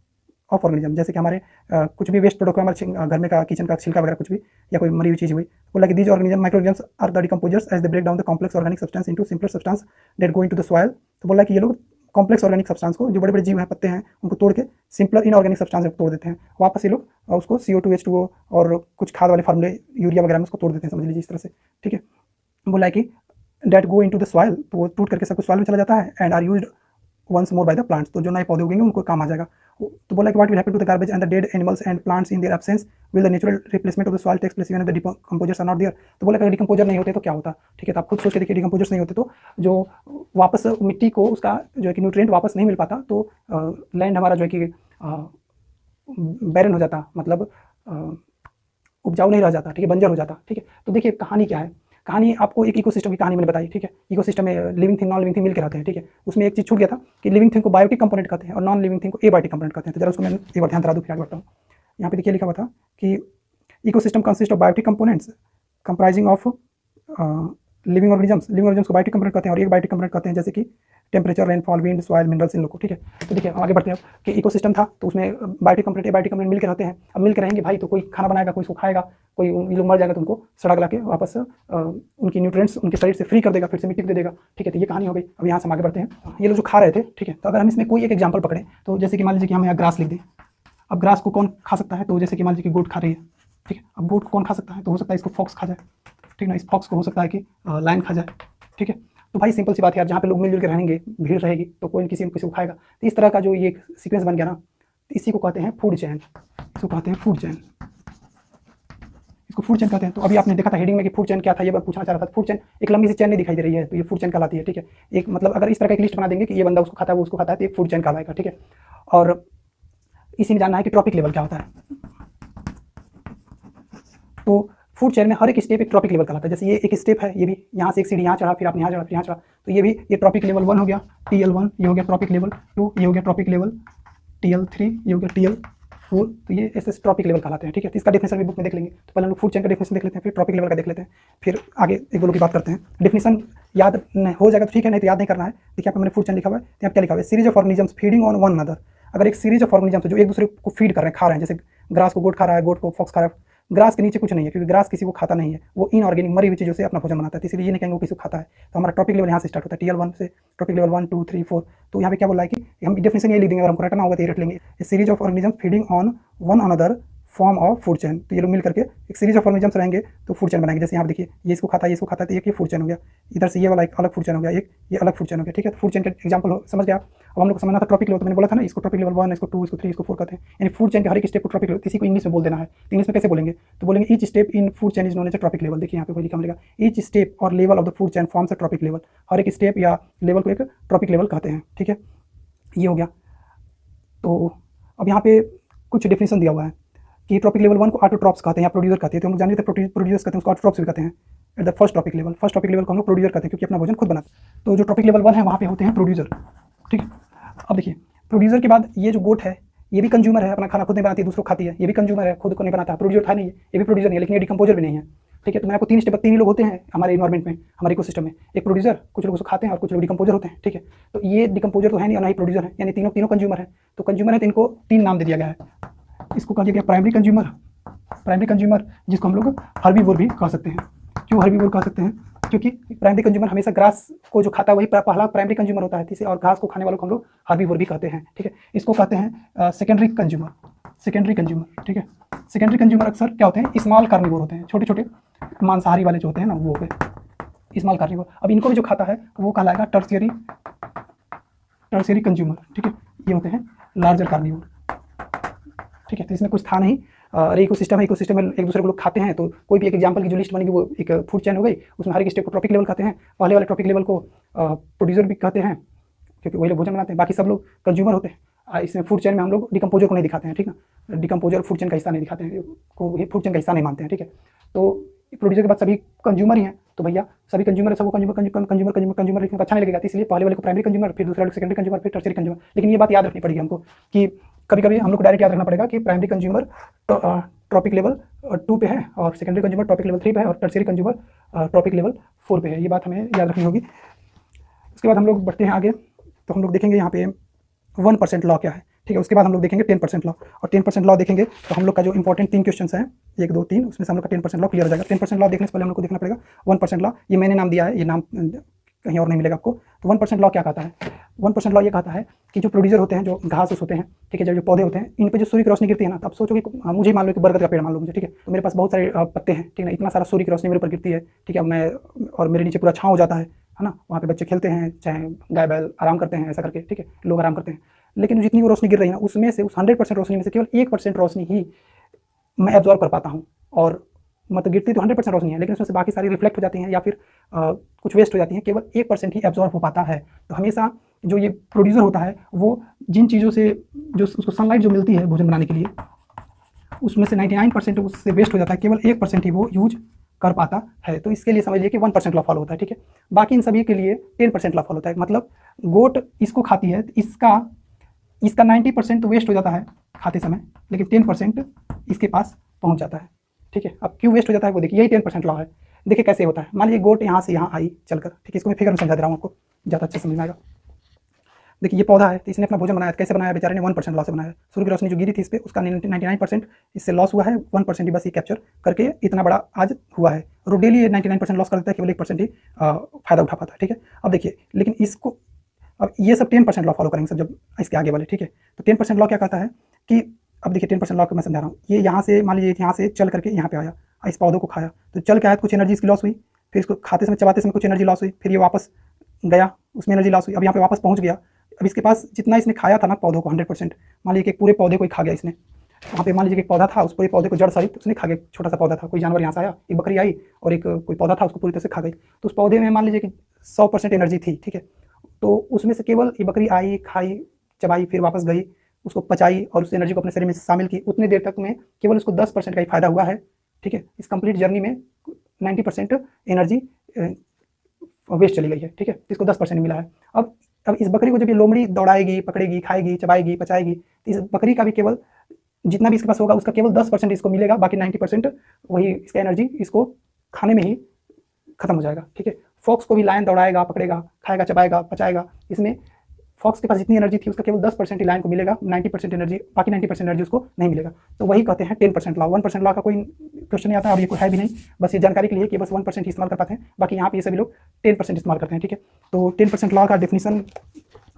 of organism. जैसे कि हमारे कुछ भी वेस्ट प्रोडक्ट, हमारे घर में का किचन का छिलका वगैरह कुछ भी, या कोई मरी हुई चीज़ हुई, बोला कि these organism microorganisms are the decomposers as they break down the complex organic substance into simpler substance that go into the soil. तो बोला कि ये लोग कॉम्प्लेक्स ऑर्गेनिक सब्सटेंस को, जो बड़े बड़े जीव हैं, पत्ते हैं, उनको तोड़ के सिंपलर इनऑर्गेनिक सब्सटेंस में तोड़ देते हैं। वापस ये लोग उसको CO2 H2O और कुछ खाद वाले फार्मूले यूरिया वगैरह में उसको तोड़ देते हैं, समझ लीजिए इस तरह से, ठीक है। बोला है कि that go into the soil, तो वो टूट करके सब कुछ सॉइल में चला जाता है, and are used once more by the plants. तो जो नए पौधे उगेंगे उनको काम आ जाएगा। तो बोला कि what will happen to the garbage and the dead animals and plants in their absence, will the natural replacement of the soil takes place even the decomposers are not there. तो बोला कि डिकम्पोजर नहीं होते तो क्या होता, ठीक है। तो आप खुद सोच के देखिए, डिकम्पोजर्स नहीं होते तो जो वापस मिट्टी को उसका जो है कि न्यूट्रिएंट वापस नहीं मिल पाता, तो लैंड हमारा जो है कि बैरन हो जाता, मतलब उपजाऊ नहीं रह जाता, ठीक है, बंजर हो जाता, ठीक है। तो देखिए कहानी क्या है। कहानी आपको एक इकोसिस्टम की कहानी मैंने बताई, ठीक है। इकोसिस्टम में living thing, non living thing मिलकर रहते हैं, ठीक है। उसमें एक चीज़ छूट गया था कि लिविंग थिंग को बायोटिक कंपोनेंट कहते हैं और नॉन लिविंग थिंग को एबायोटिक कंपोनेंट कहते हैं। तो जरा उसको मैं एक बार ध्यान करा दूँ, फिर आगे बढ़ता हूँ। यहाँ पे देखिए लिखा हुआ था कि ecosystem consist of biotic components comprising of living organisms को बायोटिक कंपोनेंट कहते हैं, और एक बायोटिक कंपोनेंट कहते हैं जैसे कि temperature, rainfall, wind, soil, minerals, इन लोग को, ठीक है। तो देखिए आगे बढ़ते हैं कि इकोसिस्टम था, तो उसमें बायोटिक कंपोनेंट एबायोटिक कंपोनेंट मिलकर रहते हैं। अब मिलकर रहेंगे भाई, तो कोई खाना बनाएगा, कोई इसको खाएगा, कोई ये लोग मर जाएगा तो उनको सड़ा गला के वापस उनकी न्यूट्रिएंट्स उनके शरीर से फ्री कर देगा, फिर से मिट्टी को दे देगा, ठीक है। तो ये कहानी हो गई। अब यहाँ से हम आगे बढ़ते हैं। ये लोग जो खा रहे थे, ठीक है, तो अगर हम इसमें कोई एक एग्जाम्पल पकड़ें, तो जैसे कि मान लीजिए कि हम यहाँ ग्रास लिख दें। अब ग्रास को कौन खा सकता है, तो जैसे कि मान लीजिए कि गोट खा रही है, ठीक है। अब गोट को कौन खा सकता है, तो हो सकता है इसको फॉक्स खा जाए, ठीक ना। इस फॉक्स को हो सकता है कि लायन खा जाए, ठीक है। तो भाई सिंपल सी बात है यार, जहाँ पे लोग मिलजुल के रहेंगे, भीड़ रहेगी, तो कोई किसी को खाएगा। तो इस तरह का जो ये सीक्वेंस बन गया ना, तो इसी को कहते हैं फूड चेन। इसको कहते हैं फूड चेन, इसको फूड चेन कहते हैं। तो अभी आपने देखा था हेडिंग में कि फूड चेन क्या था, ये मैं पूछना चाह रहा था। फूड चेन एक लंबी सी चेन नहीं दिखाई दे रही है, तो ये फूड चेन कहलाती है, ठीक है। एक मतलब अगर इस तरह का एक लिस्ट बना देंगे कि ये बंदा उसको खाता है, वो उसको खाता है, तो एक फूड चेन कहलाएगा, ठीक है। और इसी में जानना है कि ट्रॉपिक लेवल क्या होता है। तो फूड चेन में हर एक स्टेप एक ट्रॉपिक लेवल कहलाता है। जैसे ये एक स्टेप है, ये भी यहाँ से एक सीढ़ी यहाँ चढ़ा, फिर आपने यहाँ चढ़ा, फिर यहाँ चढ़ा, तो ये भी ये ट्रॉपिक लेवल 1 हो गया, TL1, ये हो गया ट्रॉपिक लेवल 2, ये हो गया ट्रॉपिक लेवल TL3, ये हो गया TL4, तो ये ऐसे ट्रॉपिक लेवल कहलाते हैं। ठीक है, तो इसका डेफिनेशन भी बुक में देख लेंगे। तो पहले हम लोग फूड चेन का डेफिनेशन देख लेते हैं, फिर ट्रॉपिक लेवल का देख लेते हैं, फिर आगे एक दो लोग की बात करते हैं। डेफिनेशन याद हो जाएगा तो ठीक है, नहीं तो याद नहीं करना है। देखिए यहाँ पे मैंने फूड चेन लिखा हुआ है, तो यहाँ क्या लिखा हुआ है, series of organisms feeding on one another. अगर एक सीरीज ऑफ ऑर्गेनिजम्स जो एक दूसरे को फीड कर रहे हैं, खा रहे हैं, जैसे ग्रास को गोट खा रहा है, गोट को फॉक्स खा रहा है, ग्रास के नीचे कुछ नहीं है क्योंकि ग्रास किसी को खाता नहीं है, वो इनऑर्गेनिक मरी हुई चीज़ों से अपना भोजन बनाता है, तो इसलिए ये नहीं कहेंगे वो किसी को खाता है। तो हमारा टॉपिक लेवल यहाँ से स्टार्ट होता है, TL1 से टॉपिक लेवल 1 2 3 4। तो यहाँ पे क्या बोला है कि हम डेफिनेशन ये लिख देंगे, अगर हमको रटना होगा तो ये रट लेंगे, series of organism feeding on one another form of food chain. तो ये लोग मिल करके एक सीरीज ऑफ ऑर्गेनिजम्स रहेंगे तो फूड चेन बनाएंगे। जैसे यहाँ देखिए, ये इसको खाता है, ये इसको खाता है, तो एक ये फूड चेन हो गया। इधर से ये वाला एक अलग फूड चेन हो गया, एक ये अलग फूड चेन हो गया। ठीक है, तो फूड चेन का एग्जांपल समझ गया। अब हम लोग को समझना था ट्रॉपिक लेवल, तो मैंने बोला था ना, इसको ट्रॉपिक लेवल 1, इसको 2, इसको 3, इसको 4 कहते हैं। यानी फूड चेन के हर एक स्टेप को ट्रॉपिक लेवल, किसी को इंग्लिश में बोल देना है तो इंग्लिश में कैसे बोलेंगे, तो बोलेंगे each step in food chain is known as a trophic level. देखिए यहाँ पे कोई लिखा मिलेगा, ईच स्टेप और level of the food chain forms a trophic level. हर एक स्टेप या लेवल को एक ट्रॉपिक लेवल कहते हैं। ठीक है, ये हो गया। तो अब यहाँ पे कुछ डेफिनेशन दिया हुआ है कि ट्रॉपिक लेवल 1 को ऑटोट्रॉप्स कहते हैं या प्रोड्यूसर कहते हैं। तो हम लोग जानते थे प्रोड्यूसर्स कहते हैं, उसको ऑटोट्रॉप्स भी कहते हैं। At the first trophic level को हम लोग प्रोड्यूसर कहते हैं क्योंकि अपना भोजन खुद बनाते हैं। तो जो ट्रॉपिक लेवल 1 है वहाँ पे होते हैं प्रोड्यूसर। ठीक है, अब देखिए प्रोड्यूसर के बाद ये जो गोट है ये भी कंज्यूमर है, अपना खाना खुद नहीं बनाती है, दूसरों को खाती है, ये भी कंज्यूमर है, खुद को नहीं बनाता, प्रोड्यूसर था नहीं है, ये भी प्रोड्यूसर नहीं है, लेकिन ये डिकम्पोजर भी नहीं है। ठीक है, तो मैं आपको 3 स्टेप, 3 ही लोग होते हैं हमारे इन्वायरमेंट में, हमारे इकोसिस्टम में, एक प्रोड्यूसर, कुछ लोग उसको खाते हैं और कुछ लोग डिकम्पोजर होते हैं। ठीक है, तो ये डिकम्पोजर तो है नहीं और ना ही प्रोड्यूसर है, यानी तीनों कंज्यूमर है। तो कंज्यूमर है तो इनको 3 नाम दे दिया गया है। इसको कहा गया प्राइमरी कंज्यूमर, जिसको हम लोग हर्बीवोर भी कह सकते हैं। क्यों हर्बीवोर कह सकते हैं, क्योंकि प्राइमरी कंज्यूमर हमेशा ग्रास को जो खाता है वही पहला प्राइमरी कंज्यूमर होता है, तीसरे और घास को खाने वालों को हम लोग हर्बीवोर भी कहते हैं। ठीक है, इसको कहते हैं सेकेंडरी कंज्यूमर। ठीक है, सेकेंडरी कंज्यूमर अक्सर क्या होते हैं, स्मॉल कार्निवोर होते हैं, छोटे छोटे मांसाहारी वाले जो होते हैं ना, वो हो गए स्मॉल कार्निवोर। अब इनको भी जो खाता है वो कहलाएगा टर्शियरी कंज्यूमर। ठीक है, ये होते हैं लार्जर कार्निवोर। ठीक है, तो इसमें कुछ था नहीं, अरे इकोसिस्टम में एक दूसरे को लोग खाते हैं, तो कोई भी एक एग्जांपल की जो लिस्ट बनेगी वो एक फूड चेन हो गई, उसमें हर एक स्टेप को ट्रॉपिक लेवल कहते हैं। पहले वाले ट्रॉपिक लेवल को प्रोड्यूसर भी कहते हैं क्योंकि वही लोग भोजन बनाते हैं, बाकी सब लोग कंज्यूमर होते हैं। इसमें फूड चेन में हम लोग डिकम्पोजर को नहीं दिखाते हैं। ठीक है, डिकम्पोजर फूड चेन का हिस्सा नहीं दिखाते हैं, को फूड चेन का हिस्सा नहीं मानते हैं। ठीक है, तो प्रोड्यूसर के बाद सभी कंज्यूमर ही हैं, तो भैया सभी कंज्यूमर है, सबको कंज्यूमर लिखने का अच्छा नहीं लगेगा, इसलिए पहले वाले को प्राइमरी कंज्यूमर, फिर दूसरे वाले को सेकेंडरी कंज्यूमर, फिर टर्शियरी कंज्यूमर। लेकिन ये बात याद रखनी पड़ेगी हमको कि कभी कभी हम लोग को डायरेक्ट याद रखना पड़ेगा कि प्राइमरी कंज्यूमर ट्रॉपिक लेवल 2 पे है और सेकेंडरी कंज्यूमर ट्रॉपिक लेवल 3 पे है और टर्शियरी कंज्यूमर ट्रॉपिक लेवल 4 पे है। ये बात हमें याद रखनी होगी। उसके बाद हम लोग बढ़ते हैं आगे, तो हम लोग देखेंगे यहाँ पे 1% लॉ क्या है। ठीक है, उसके बाद हम लोग देखेंगे 10% लॉ, और 10% लॉ देखेंगे तो हम लोग का जो इंपॉर्टेंट 3 क्वेश्चन हैं 1 2 3, उसमें से हम लोग का 10% लॉ क्लियर हो जाएगा। 10% लॉ देखने से पहले हम लोग को देखना पड़ेगा 1% लॉ, ये मैंने नाम दिया है, ये नाम कहीं और नहीं मिलेगा आपको। तो 1% लॉ क्या कहता है, 1% लॉ ये कहता है कि जो प्रोड्यूसर होते हैं, जो घास होते हैं, ठीक है, जो पौधे होते हैं, इन पे जो सूर्य की रोशनी गिरती है ना, तो आप सोचो कि मुझे मान लो कि बरगद का पेड़ मान लो मुझे, ठीक है, तो मेरे पास बहुत सारे पत्ते हैं, ठीक है, इतना सारा सूर्य की रोशनी मेरे ऊपर गिरती है, ठीक है, मैं और मेरे नीचे पूरा छाँव हो जाता है ना, वहाँ पे बच्चे खेलते हैं, चाहे गाय बैल आराम करते हैं, ऐसा करके, ठीक है, लोग आराम करते हैं। लेकिन जितनी वो रोशनी गिर रही है ना, उसमें से उस 100% रोशनी में से केवल 1% रोशनी ही मैं एब्जॉर्व कर पाता हूँ, और मतलब गिरती तो 100% रोशनी है, लेकिन उसमें से बाकी सारी रिफ्लेक्ट हो जाती हैं या फिर कुछ वेस्ट हो जाती हैं, केवल 1% ही एब्जॉर्व हो पाता है। तो हमेशा जो ये प्रोड्यूसर होता है वो जिन चीज़ों से जो उसको सनलाइट जो मिलती है भोजन बनाने के लिए, उसमें से 99% उससे वेस्ट हो जाता है, केवल 1% ही वो यूज कर पाता है। तो इसके लिए समझिए कि 1% लॉ फॉलो होता है, ठीक है। बाकी इन सभी के लिए 10% लॉ फॉलो होता है। मतलब गोट इसको खाती है, तो इसका 90% तो वेस्ट हो जाता है खाते समय, लेकिन 10% इसके पास पहुंच जाता है, ठीक है। अब क्यों वेस्ट हो जाता है वो देखिए, यही 10% लॉ है। देखिए कैसे होता है, मान लीजिए गोट यहाँ से यहाँ आई चलकर, ठीक है, इसको मैं फिगर में समझा दे रहा हूँ आपको, ज़्यादा अच्छे समझ में आएगा। देखिए ये पौधा है, तो इसने अपना भोजन बनाया, कैसे बनाया बेचारे ने, 1% लॉ से बनाया। सूर्य की रोशनी जो गिरी थी इस पर, उसका 99% इससे लॉस हुआ है, 1% ही बस ये कैप्चर करके इतना बड़ा आज हुआ है। और डेली ये 99% लॉस कर देता है, केवल 1% ही फायदा उठा पाता है, ठीक है। अब देखिए, लेकिन इसको अब ये सब 10% लॉ फॉलो करेंगे सब, जब इसके आगे वाले, ठीक है। तो 10% लॉ क्या कहता है कि अब देखिए 10% लॉ को मैं समझा रहा हूँ। ये यहाँ से मान लीजिए यहाँ से चल करके यहाँ पे आया, इस पौधों को खाया, तो चल के आया तो कुछ एनर्जी इसकी लॉस हुई, फिर इसको खाते समय चबाते समय कुछ एनर्जी लॉस हुई, फिर ये वापस गया, उसमें एनर्जी लॉस हुई, अब यहाँ पे वापस पहुँच गया। अब इसके पास जितना इसने खाया था ना पौधों को 100%, मान लीजिए कि एक पूरे पौधे को ही खा गया इसने। वहाँ पे मान लीजिए कि एक पौधा था, उस पूरे पौधे को जड़ सहित उसने खा गया। छोटा सा पौधा था, कोई जानवर यहाँ से आया, एक बकरी आई और एक कोई पौधा था, उसको पूरी तरह से खा गई। तो उस पौधे में मान लीजिए कि 100% एनर्जी थी, ठीक है। तो उसमें से केवल ये बकरी आई, खाई, चबाई, फिर वापस गई, उसको पचाई और उस एनर्जी को अपने शरीर में शामिल की। उतनी देर तक में केवल उसको 10% का ही फायदा हुआ है, ठीक है। इस कंप्लीट जर्नी में 90% एनर्जी वेस्ट चली गई है, ठीक है। तो इसको 10% मिला है। अब इस बकरी को जब ये लोमड़ी दौड़ाएगी, पकड़ेगी, खाएगी, चबाएगी, पचाएगी, तो इस बकरी का भी केवल जितना भी इसके पास होगा उसका केवल 10% इसको मिलेगा, बाकी 90% वही इसका एनर्जी इसको खाने में ही खत्म हो जाएगा, ठीक है। फॉक्स को भी लायन दौड़ाएगा, पकड़ेगा, खाएगा, चबाएगा, पचाएगा, इसमें फॉक्स के पास जितनी एनर्जी थी उसका केवल 10% ही लायन को मिलेगा, 90% एनर्जी, बाकी 90% एनर्जी उसको नहीं मिलेगा। तो वही कहते हैं 10% लॉ। 1% लॉ का कोई क्वेश्चन नहीं आता, अब ये कोई है भी नहीं, बस ये जानकारी के लिए कि बस 1% ही इस्तेमाल कर पाते हैं, बाकी यहाँ पे ये सभी लोग 10% इस्तेमाल करते हैं, ठीक है। तो 10% लॉ का डेफिनेशन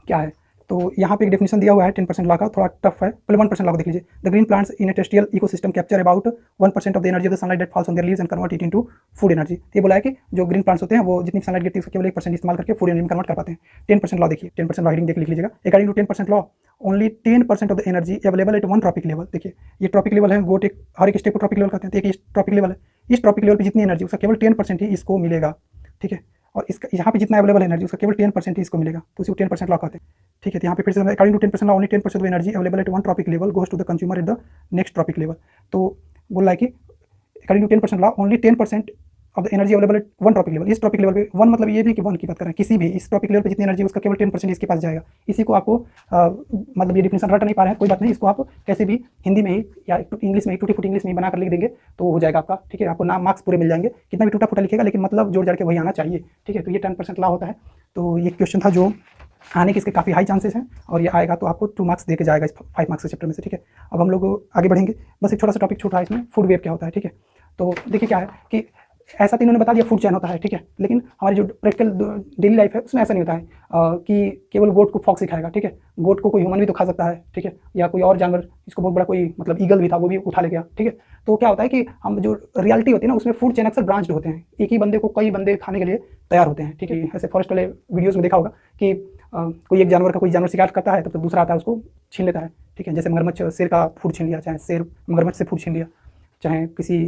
क्या है, तो यहाँ पे एक डेफिनेशन दिया हुआ है 10% लॉ का, थोड़ा टफ है। पहले 1% लॉ को देख लीजिए। The green plants in A terrestrial ecosystem capture about 1% of the energy of the sunlight that falls on their leaves and convert it into food energy. तो ये बोला है कि जो ग्रीन प्लांट्स होते हैं वो जितनी सनलाइट गिरती है उसका केवल 1% इस्तेमाल करके फूड एनर्जी में कन्वर्ट कर पाते हैं। 10% लॉ देखिए, 10% लॉ हेडिंग देख लिख लीजिएगा। According to 10% law only 10% of the energy available at one trophic level. देखिए ये ट्रॉपिक लेवल है, गोट एक हर एक स्टेप को ट्रॉपिक लेवल कहते हैं, तो एक ट्रॉपिक लेवल है। इस ट्रॉपिक लेवल पर जितनी एनर्जी उसका केवल 10% ही इसको मिलेगा, ठीक है। और इसका यहाँ पे जितना अवेलेबल एनर्जी उसका केवल 10% ही इसको मिलेगा, तो उसी को 10% लॉ कहते हैं, ठीक है। तो यहाँ पे फिर से according to 10% law only 10% of energy available at one trophic level goes to the consumer at the next trophic level. तो बोल रहा है कि according to 10% law only 10% of the energy available at one trophic level. इस trophic level पे one मतलब ये नहीं कि वन की बात कर रहे हैं, किसी भी इस ट्रॉपिक लेवल पे जितनी एनर्जी उसका केवल 10% इसके पास जाएगा। इसी को आपको मतलब ये डिफिनेशन रट नहीं पा रहे हैं, कोई बात नहीं, इसको आप कैसे भी हिंदी में ही या इंग्लिश में ही टूटी फूटी इंग्लिश में ही बनाकर लिख देंगे तो हो जाएगा आपका, ठीक है। आपको नाम मार्क्स पूरे मिल जाएंगे, कितना भी टूटा फूटा लिखेगा लेकिन मतलब जोड़ जाड़ के वही आना चाहिए, ठीक है। तो ये 10% लॉ होता है। तो ये क्वेश्चन था जो आने के इसके काफ़ी हाई चांसेस हैं, और ये आएगा तो आपको 2 मार्क्स दे के जाएगा इस 5 मार्क्स के चैप्टर में से, ठीक है। अब हम लोग आगे बढ़ेंगे, बस एक छोटा सा टॉपिक छूट रहा है इसमें, फूड वेब क्या होता है, ठीक है। तो देखिए क्या है कि ऐसा तो इन्होंने बता दिया फूड चैन होता है, ठीक है, लेकिन हमारी जो प्रैक्टिकल डेली लाइफ है उसमें ऐसा नहीं होता है कि केवल गोट को फॉक्स ही खाएगा, ठीक है। गोट को कोई ह्यूमन भी तो खा सकता है, ठीक है, या कोई और जानवर, इसको बहुत बड़ा कोई मतलब ईगल भी था वो भी उठा ले गया, ठीक है। तो क्या होता है कि हम जो रियलिटी होती है ना उसमें फूड चैन अक्सर ब्रांच्ड होते हैं, एक ही बंदे को कई बंदे खाने के लिए तैयार होते हैं, ठीक है। ऐसे फॉरेस्ट वाले वीडियोज़ में देखा होगा कि कोई एक जानवर का कोई जानवर शिकार करता है तब तक दूसरा आता है उसको छीन लेता है, ठीक है। जैसे मगरमच्छ शेर का फूड छीन लिया, चाहे शेर मगरमच्छ से फूड छीन लिया, चाहे किसी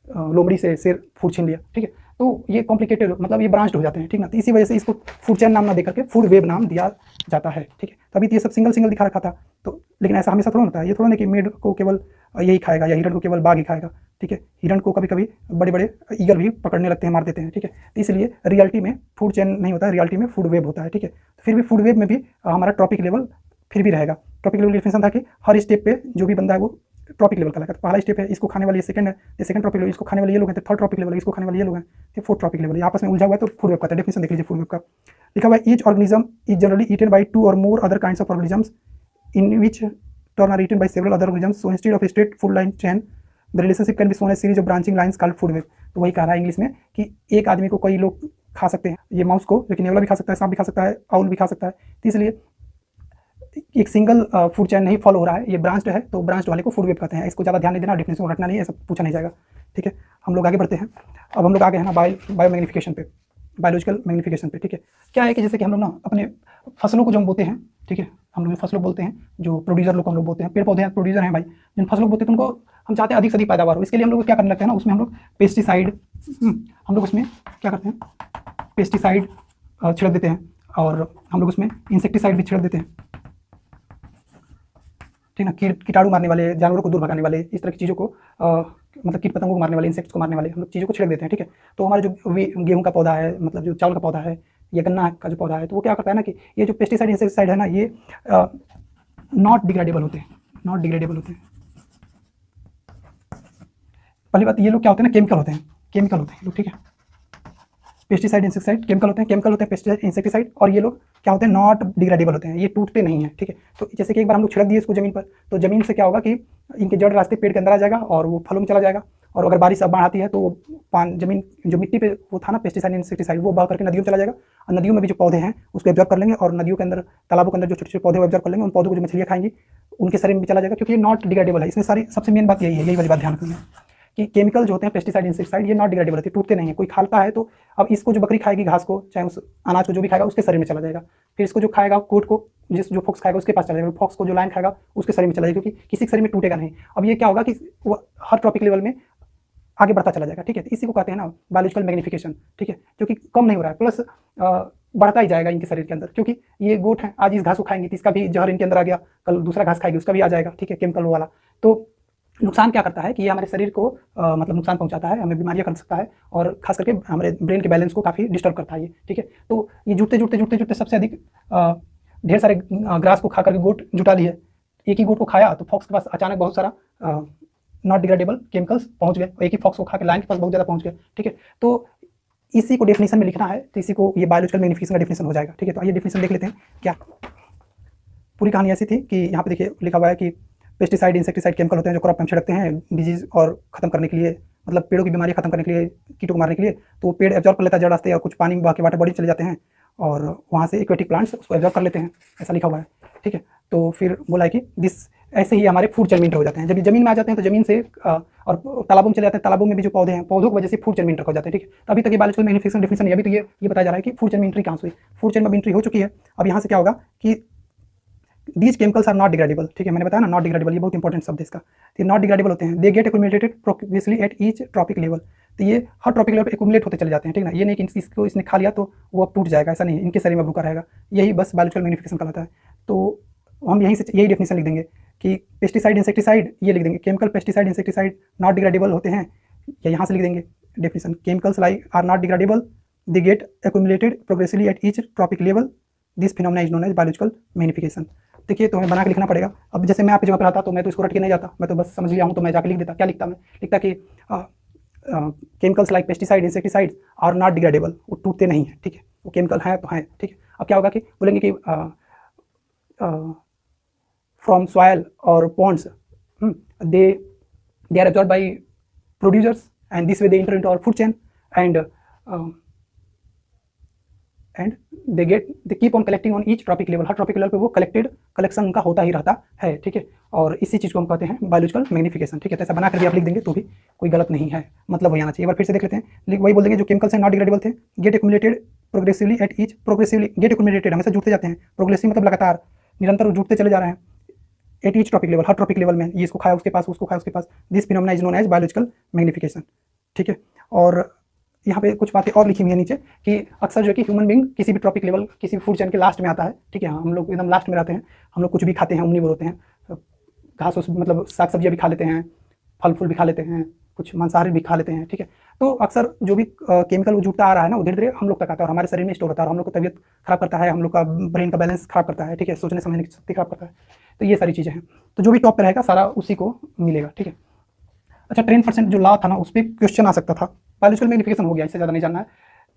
लोमड़ी से शेर फूड छीन लिया, ठीक है। तो ये कॉम्प्लिकेटेड मतलब ये ब्रांच्ड हो जाते हैं, ठीक ना। तो इसी वजह से इसको फूड चैन नाम ना देकर के फूड वेब नाम दिया जाता है, ठीक है। तभी तो ये सब सिंगल सिंगल दिखा रखा था, तो लेकिन ऐसा हमेशा थोड़ा होता है, ये थोड़ा नहीं कि मेढक को केवल यही खाएगा या हिरण को केवल बाघ ही खाएगा, ठीक है। हिरण को कभी कभी बड़े बड़े ईगल भी पकड़ने लगते हैं, मार देते हैं, ठीक है। तो इसलिए रियलिटी में फूड चैन नहीं होता है, रियलिटी में फूड वेब होता है, ठीक है। तो फिर भी फूड वेब में भी हमारा ट्रॉपिक लेवल फिर भी रहेगा। ट्रॉपिक लेवल डिफिनेशन था कि हर स्टेप पे जो भी बंदा है वो ट्रॉपिक लेवल का। पहला स्टेप है, इसको खाने वाली सेकंड है, ये सेकंड ट्रॉपिक लेवल, इसको खाने वाले ये लोग हैं, थर्ड ट्रॉपिक लेवल, इसको खाने वाले ये लोग हैं, ये फोर्थ ट्रॉपिक लेवल। आपस में उलझा हुआ है तो फूड वेब का डेफिनेशन देख लीजिए। फूड वेब का लिखा हुआ है each organism is generally eaten by 2 और more other kinds of organisms in which turn are eaten by several other organisms, so instead of straight food line chain the relationship can be shown as series of branching lines called food web. तो वही कह रहा है English में कि एक आदमी को कई लोग खा सकते हैं, ये माउस को, लेकिन नेवला भी खा सकता है, सांप भी खा सकता है, आउल भी खा सकता है। तो इसलिए एक सिंगल फूड चैन नहीं फॉलो हो रहा है, ये ब्रांच्ड है, तो ब्रांच्ड वाले को फूड वेब कहते हैं। इसको ज़्यादा ध्यान नहीं देना, डिफिनेशन को रटना नहीं है, ऐसा पूछा नहीं जाएगा, ठीक है। हम लोग आगे बढ़ते हैं। अब हम लोग आगे हैं ना बायोमैग्निफिकेशन पे, बायोलॉजिकल मैग्निफिकेशन पे, ठीक है। क्या है कि जैसे कि हम लोग ना अपने फसलों को जो हम बोते हैं, ठीक है, हम लोग फसलों बोलते हैं, जो प्रोड्यूसर लोग को हम लोग बोलते हैं, पेड़ पौधे हैं प्रोड्यूसर हैं भाई, जिन फसलों को बोलते हैं उनको हम चाहते हैं अधिक से अधिक पैदावार हो, इसके लिए हम लोग क्या करने लगते हैं ना, उसमें हम लोग पेस्टिसाइड, हम लोग उसमें क्या करते हैं, पेस्टिसाइड छिड़क देते हैं, और हम लोग उसमें इंसेक्टिसाइड भी छिड़क देते हैं, ठीक ना। कीटाणु मारने वाले, जानवरों को दूर भगाने वाले, इस तरह की चीज़ों को मतलब कीट पतंगों को मारने वाले, इंसेक्ट्स को मारने वाले हम लोग चीज़ों को छिड़क देते हैं, ठीक है। तो हमारे जो गेहूं का पौधा है, मतलब जो चावल का पौधा है या गन्ना का जो पौधा है, तो वो क्या करता है ना कि ये जो पेस्टिसाइड इंसेक्टिसाइड है ना, ये नॉट डिग्रेडेबल होते हैं, नॉट डिग्रेडेबल होते हैं। पहली बात ये लोग क्या होते हैं ना, केमिकल होते हैं, केमिकल होते हैं लोग, ठीक है। पेस्टिसाइड इंसेक्टिसाइड केमिकल होते हैं, केमिकल होते हैं पेस्टिसाइड इंसेक्टिसाइड, और ये लोग क्या होते हैं, नॉट डिग्रेडेबल होते हैं, ये टूटते नहीं हैं, ठीक है। तो जैसे कि एक बार हम लोग छिड़क दिए इसको ज़मीन पर, तो ज़मीन से क्या होगा कि इनके जड़ रास्ते पेड़ के अंदर आ जाएगा और वो फलों में चला जाएगा, और अगर बारिश अब बाढ़ आती है तो जमीन जो मिट्टी पे वो था ना पेस्टिसाइड इंसेक्टिसाइड, वो बह करके नदियों में चला जाएगा, और नदियों में भी जो पौधे हैं उसको एब्जॉर्ब कर लेंगे, और नदियों के अंदर, तालाबों के अंदर जो छोटे छोटे पौधे एब्जॉर्ब कर लेंगे, उन पौधों को जो मछलियाँ खाएंगी उनके शरीर में भी चला जाएगा, क्योंकि ये नॉट डिग्रेडेबल है। इसमें सारी सबसे मेन बात यही है, यही वाली बात ध्यान रखनी है कि केमिकल जो होते हैं पेस्टिसाइड इंसेक्टिसाइड, ये नॉट डिग्रेडेबल होते हैं, टूटते नहीं है। कोई खाता है तो अब इसको जो बकरी खाएगी घास को, चाहे उस अनाज को जो भी खाएगा उसके शरीर में चला जाएगा, फिर इसको जो खाएगा कोट को, जो फॉक्स खाएगा उसके पास चला जाएगा, फॉक्स को जो लायन खाएगा उसके शरीर में चला जाएगा, क्योंकि किसी के शरीर में टूटेगा नहीं। अब ये क्या होगा कि वो हर ट्रॉपिक लेवल में आगे बढ़ता चला जाएगा, ठीक है। इसी को कहते हैं ना बायोलॉजिकल मैग्निफिकेशन, ठीक है, जो कि कम नहीं हो रहा है, प्लस बढ़ता ही जाएगा इनके शरीर के अंदर, क्योंकि ये गोट है, आज इस घास को खाएंगे तो इसका भी जहर इनके अंदर आ गया, कल दूसरा घास खाएगी उसका भी आ जाएगा, ठीक है, केमिकल वाला। तो नुकसान क्या करता है कि ये हमारे शरीर को मतलब नुकसान पहुंचाता है, हमें बीमारियां कर सकता है और खास करके हमारे ब्रेन के बैलेंस को काफ़ी डिस्टर्ब करता है ये, ठीक है। तो ये जुटते जुटते जुटते जुटते सबसे अधिक ढेर सारे ग्रास को खा करके गोट जुटा ली है। एक ही गोट को खाया तो फॉक्स के पास अचानक बहुत सारा नॉट डिग्रेडेबल केमिकल्स पहुंच गए, एक ही फॉक्स को खा के लायन के पास बहुत ज़्यादा पहुंच गए, ठीक है। तो इसी को डेफिनेशन में लिखना है, तो इसी को ये बायोलॉजिकल मैग्नीफिकेशन का डेफिनेशन हो जाएगा, ठीक है। तो आइए डेफिनेशन देख लेते हैं। क्या पूरी कहानी ऐसी थी कि यहाँ पे देखिए लिखा हुआ है कि पेस्टिसाइड इंसेक्टिसाइड केमिकल होते हैं जो क्रॉप में छिड़कते हैं डिजीज और खत्म करने के लिए, मतलब पेड़ों की बीमारी खत्म करने के लिए, कीटों को मारने के लिए। तो पेड़ एब्जॉर्ब कर लेता है जड़ रास्ते और कुछ पानी में बहा के वाटर बॉडी चले जाते हैं और वहाँ से एक्वेटिक प्लांट्स उसको एब्जॉर्ब कर लेते हैं, ऐसा लिखा हुआ है, ठीक है। तो फिर बोला है कि दिस ऐसे ही हमारे फूड चेन में इंटर हो जाते हैं। जब ये जमीन में आ जाते हैं तो जमीन से और तालाबों में चले जाते हैं, तालाबों में भी जो पौधे हैं पौधों की वजह से फूड चेन में इंटर हो जाते हैं, ठीक है। तो अभी तक ये बायोलॉजिकल मैग्नीफिकेशन डेफिनेशन अभी तो ये बताया जा रहा है कि फूड चेन में एंट्री कहाँ से हुई, फूड चेन में एंट्री हो चुकी है। अब यहाँ से क्या होगा कि these chemicals are not degradable, ठीक है, मैंने बताया ना नॉट डिग्रेडेबल, ये बहुत इंपॉर्टेंट शब्द है इसका। तो ये नॉट डिग्रेडेबल होते हैं, दे get accumulated progressively at each trophic level. तो ये हर ट्रॉपिक लेवल पर एक्यूमुलेट होते चले जाते हैं, ठीक है ना। ये नहीं कि इसको इसने खा लिया तो वो अब टूट जाएगा, ऐसा नहीं, इनके शरीर में रुका रहेगा। यही बस बायोलॉजिकल मैग्नीफिकेशन कहलाता है। तो हम यहीं से यही डेफिनेशन लिख देंगे कि पेस्टिसाइड इंसेक्टिसाइड, ये लिख देंगे chemical pesticide insecticide not degradable होते हैं, या यहाँ से लिख देंगे definition chemicals like are not degradable, they get accumulated progressively at each trophic level, this phenomena is known as biological magnification. देखिए तो हमें बना के लिखना पड़ेगा। अब जैसे मैं आपकी जगह पर आता तो मैं तो इसको रट के नहीं जाता, मैं तो बस समझ लिया हूँ तो मैं जाके लिख देता। क्या लिखता मैं, लिखता कि chemicals like pesticide insecticide are not degradable, वो टूटते नहीं हैं, ठीक है, वो केमिकल हैं तो हैं, ठीक है। अब क्या होगा कि बोलेंगे कि फ्रॉम सॉयल और Pond's they are absorbed by producers and this way they enter into our food chain and they keep on collecting on each tropic level। Her trophic level पे वो कलेक्शन उनका होता ही रहता है, ठीक है। और इसी चीज़ को हम कहते हैं बायोलॉजिकल मैग्नीफिकेशन, ठीक है। तो ऐसा बना कर भी आप लिख देंगे तो भी कोई गलत नहीं है, मतलब वही आना चाहिए। एक बार फिर से देख लेते हैं, वही बोल देंगे जो केमिकल्स हैं नॉट डिग्रेडेबल थे, get accumulated progressively at each, progressively get accumulated हमेशा जुटते जाते हैं, प्रोग्रेसिव मतलब लगातार निरंतर जुटते चले जा रहे हैं, एट ईच ट्रॉपिक लेवल हर ट्रॉपिक लेवल में, ये इसको खाया उसके पास, उसको खाया उसके पास, this phenomena is known as biological magnification, ठीक है। और यहाँ पे कुछ बातें और लिखी हुई है नीचे कि अक्सर जो है कि ह्यूमन बींग किसी भी ट्रॉपिक लेवल किसी भी फूड चेन के लास्ट में आता है, ठीक है। हम लोग एकदम लास्ट में रहते हैं, हम लोग कुछ भी खाते हैं ओमनीवोर होते हैं, घास मतलब साग सब्जियाँ भी खा लेते हैं, फल फूल भी खा लेते हैं, कुछ मांसाहारी भी खा लेते हैं, ठीक है। तो अक्सर जो भी केमिकल वो जुटता आ रहा है ना, वो धीरे धीरे हम लोग तक आता है और हमारे शरीर में स्टोर होता है और हम लोग को तबियत खराब करता है, हम लोग का ब्रेन का बैलेंस खराब करता है, ठीक है, सोचने समझने की शक्ति खराब करता है। तो ये सारी चीज़ें हैं, तो जो भी टॉप पे रहेगा सारा उसी को मिलेगा, ठीक है। अच्छा 10% जो लॉ था ना उस पर क्वेश्चन आ सकता था, बायोलॉजिकल मैग्नीफिकेशन हो गया, इससे ज़्यादा नहीं जानना है।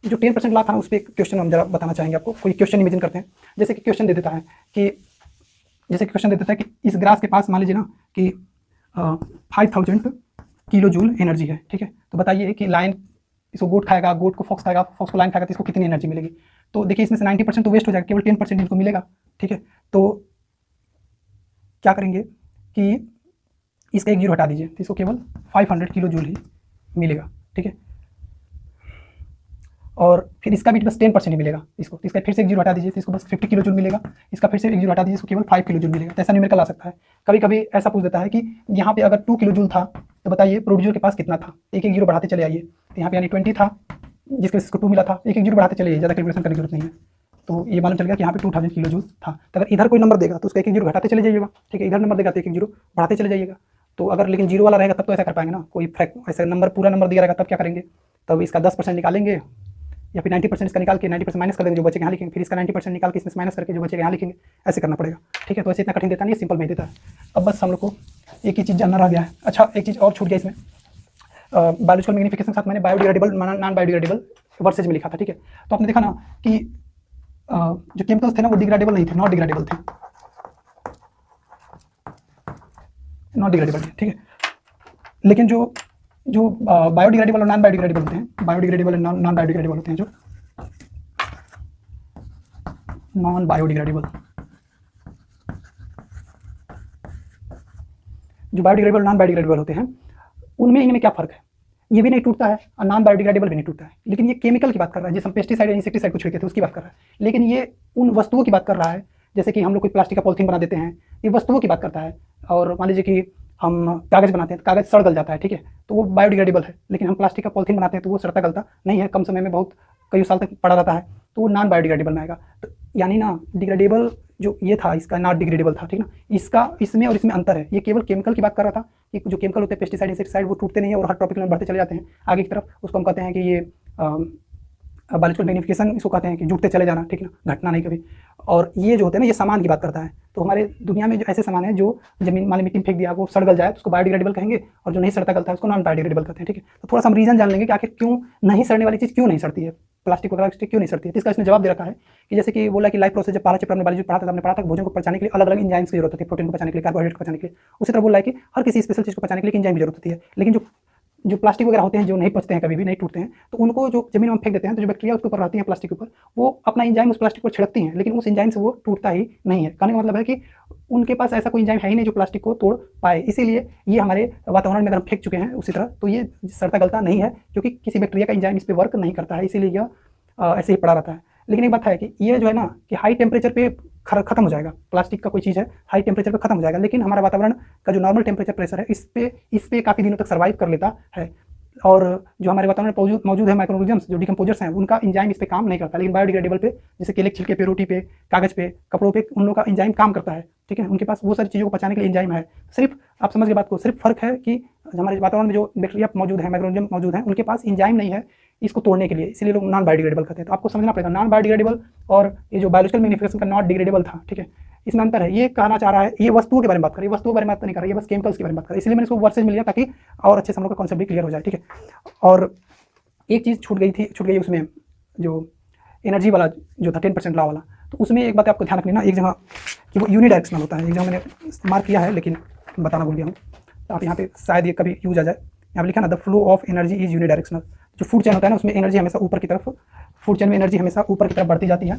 जो 10% लॉ था ना उस पर क्वेश्चन हम जरा बताना चाहेंगे आपको। कोई क्वेश्चन इमेजिन करते हैं, जैसे कि क्वेश्चन दे देता है कि इस ग्रास के पास मान लीजिए ना कि 5000 किलो जूल एनर्जी है, ठीक है। तो बताइए कि लाइन इसको गोट खाएगा, गोट को फॉक्स खाएगा, फॉक्स को लाइन खाएगा तो इसको कितनी एनर्जी मिलेगी। तो देखिए इसमें से 90% तो वेस्ट हो जाएगा, केवल 10% इनको मिलेगा, ठीक है। तो क्या करेंगे कि इसका एक जीरो हटा दीजिए तो इसको केवल 500 किलो जूल ही मिलेगा, ठीक है। और फिर इसका भी बस 10% ही मिलेगा इसको, इसका फिर से एक जीरो हटा दीजिए तो इसको बस 50 किलो जूल मिलेगा, इसका फिर से एक जीरो हटा दीजिए इसको केवल 5 किलो जूल मिलेगा। तो ऐसा न्यूमेरिकल आ सकता है। कभी कभी ऐसा पूछ देता है कि यहाँ पे अगर 2 किलो जूल था तो बताइए प्रोड्यूसर के पास कितना था, एक एक जीरो बढ़ाते चले आइए। तो यहाँ पे यानी 20 था जिसके इसको 2 मिला था, एक एक जीरो बढ़ाते चले आइए, ज़्यादा कैलकुलेशन करने की जरूरत नहीं है। तो ये मालूम चल गया कि यहाँ पे 2000 किलो जूल था। तो अगर इधर कोई नंबर देगा तो उसका एक एक जीरो घटाते चले जाइएगा, ठीक है। इधर नंबर देगा तो एक एक जीरो बढ़ाते चले जाइएगा। तो अगर लेकिन जीरो वाला रहेगा तब तो ऐसा कर पाएंगे ना, कोई ऐसा नंबर पूरा नंबर दिया रहेगा तब क्या करेंगे, तब इसका 10% निकालेंगे या फिर 90% इसका निकाल के 90% माइनस कर देंगे, जो बचेगा यहाँ लिखेंगे, फिर इसका 90% निकाल के इसमें माइनस करके जो बचेगा यहाँ लिखेंगे, ऐसे करना पड़ेगा, ठीक है। तो ऐसे इतना कठिन देता नहीं, सिंपल में देता है। अब बस हम लोग को एक ही चीज़ जानना रह गया है। अच्छा एक चीज़ और छूट गया इसमें, बायोलॉजिकल मैग्नीफिकेशन के साथ मैंने बायोडिग्रेडेबल नॉन बायोडिग्रेडेबल वर्सेज में लिखा था, ठीक है। तो आपने देखा ना कि जो केमिकल्स थे ना वो डिग्रेडेबल नहीं थे, नॉट डिग्रेडेबल थे, नॉट डिग्रेडेबल थे, ठीक है। लेकिन जो बायोडिग्रेडेबल और नॉन बायोडिग्रेडेबल होते हैं, बायोडिग्रेडेबल और नॉन बायोडिग्रेडेबल होते हैं, जो नॉन बायोडिग्रेडेबल, जो बायोडिग्रेडेबल नॉन बायोडिग्रेडेबल होते हैं उनमें इनमें क्या फ़र्क है, ये भी नहीं टूटता है और नॉन बायोडिग्रेडेबल भी नहीं टूटता है। लेकिन ये केमिकल की बात कर रहा है, जैसे हम पेस्टिसाइड इंसेक्टिसाइड को छिड़के थे उसकी बात कर रहा है। लेकिन ये उन वस्तुओं की बात कर रहा है, जैसे कि हम लोग कोई प्लास्टिक का पॉलिथीन बना देते हैं, ये वस्तुओं की बात करता है। और मान लीजिए कि हम कागज़ बनाते हैं, कागज़ सड़ गल जाता है, ठीक है, तो वो बायोडिग्रेडेबल है। लेकिन हम प्लास्टिक का पॉलिथीन बनाते हैं तो वो सड़ता गलता नहीं है, कम समय में बहुत कई साल तक पड़ा रहता है, तो वो नॉन बायोडिग्रेडेबल में आएगा। तो यानी ना डिग्रेडेबल जो ये था इसका नॉट डिग्रेडेबल था, ठीक ना। इसका इसमें और इसमें अंतर है। ये केवल केमिकल की बात कर रहा था कि जो केमिकल होते हैं पेस्टिसाइड इंसेक्टिसाइड वो टूटते नहीं है और हर टॉपिक में बढ़ते चले जाते हैं आगे की तरफ। उसको हम कहते हैं कि ये बायोलॉजिकल मैग्निफिकेशन इसको कहते हैं कि जुटते चले जाना, ठीक ना, घटना नहीं कभी। और ये जो होते हैं ना ये सामान की बात करता है। तो हमारे दुनिया में जो ऐसे सामान है जो जमीन मान मिट्टी में फेंक दिया वो सड़ गल जाए तो उसको बायोडिग्रेडेबल कहेंगे, और जो नहीं सड़ता गलता है उसको नॉन बायोडिग्रेडेबल कहते हैं, ठीक है। तो थोड़ा सा हम रीजन जान लेंगे कि आखिर क्यों नहीं सड़ने वाली चीज़ क्यों नहीं सड़ती है, प्लास्टिक वगैरह क्यों नहीं सड़ती है। तो इसका इसने जवाब दे रखा है कि जैसे कि बोला कि लाइफ प्रोसेस जब पहला चैप्टर में बायोलॉजी पढ़ा था हमने पढ़ा था भोजन को पचाने के लिए अलग अलग एंजाइम्स की जरूरत होती है, प्रोटीन को पचाने के लिए, कार्बोहाइड्रेट को पचाने के लिए। उसी तरह बोला है कि हर किसी स्पेशल चीज़ को पचाने के लिए एंजाइम की जरूरत होती है। लेकिन जो प्लास्टिक वगैरह होते हैं जो नहीं पचते हैं कभी भी नहीं टूटते हैं तो उनको जो जमीन में फेंक देते हैं तो जो बैक्टीरिया उसके ऊपर रहती है प्लास्टिक के ऊपर वो अपना एंजाइम उस प्लास्टिक पर छिड़कती हैं, लेकिन उस एंजाइम से वो टूटता ही नहीं है। कहने का मतलब है कि उनके पास ऐसा कोई एंजाइम है ही नहीं जो प्लास्टिक को तोड़ पाए। इसीलिए ये हमारे वातावरण में अगर हम फेंक चुके हैं उसी तरह तो ये सड़ता गलता नहीं है क्योंकि किसी बैक्टीरिया का एंजाइम इस पर वर्क नहीं करता है, इसीलिए यह ऐसे ही पड़ा रहता है। लेकिन एक बात है कि ये जो है ना कि हाई टेम्परेचर पे खत्म हो जाएगा। प्लास्टिक का कोई चीज़ है हाई टेम्परेचर पे खत्म हो जाएगा, लेकिन हमारा वातावरण का जो नॉर्मल टेम्परेचर प्रेशर है इस पे काफ़ी दिनों तक सर्वाइव कर लेता है। और जो हमारे वातावरण में मौजूद है माइक्रोऑर्गेनिजम्स जो डिकम्पोजर्स हैं उनका एंजाइम इस पे काम नहीं करता, लेकिन बायोडिग्रेडेबल पे जैसे केले के छिलके पे, रोटी पे, कागज पे, कपड़ों पे उन लोगों का एंजाइम काम करता है, ठीक है। उनके पास वो सारी चीज़ों को पचाने के लिए एंजाइम है। सिर्फ आप समझ के बात को, सिर्फ फर्क है कि हमारे वातावरण में जो बैक्टीरिया मौजूद है, माइक्रोऑर्गेनिज्म मौजूद हैं, उनके पास एंजाइम नहीं है इसको तोड़ने के लिए, इसलिए लोग नॉन बायोडिग्रेडेबल कहते हैं। तो आपको समझना पड़ेगा नॉन बायोडिग्रेडेबल और ये जो बायोलॉजिकल मैग्निफिकेशन का नॉट डिग्रेडेबल था, ठीक है, इसमें अंतर है। ये कहना चाह रहा है ये वस्तुओं के बारे में बात कर रही है, वस्तुओं के बारे में बात नहीं कर रही है, बस केमिकल्स के बारे में बात कर रही है। इसलिए मैंने इसको वर्सेज में लिया ताकि और अच्छे से हम लोग का कॉन्सेप्ट भी क्लियर हो जाए, ठीक है। और एक चीज़ छूट गई उसमें जो एनर्जी वाला जो था 10% लॉ वाला, तो उसमें एक बात आपको ध्यान रखनी ना, एक जगह कि वो यूनिडायरेक्शनल होता है। एक जगह मैंने मार्क किया है लेकिन बताना भूल गया हूँ, तो आप यहाँ पे शायद ये कभी यूज आ जाए। यहाँ पे लिखा ना the flow of energy is unidirectional. जो फूड चेन होता है ना उसमें एनर्जी हमेशा ऊपर की तरफ, फूड चेन में एनर्जी हमेशा ऊपर की तरफ बढ़ती जाती है,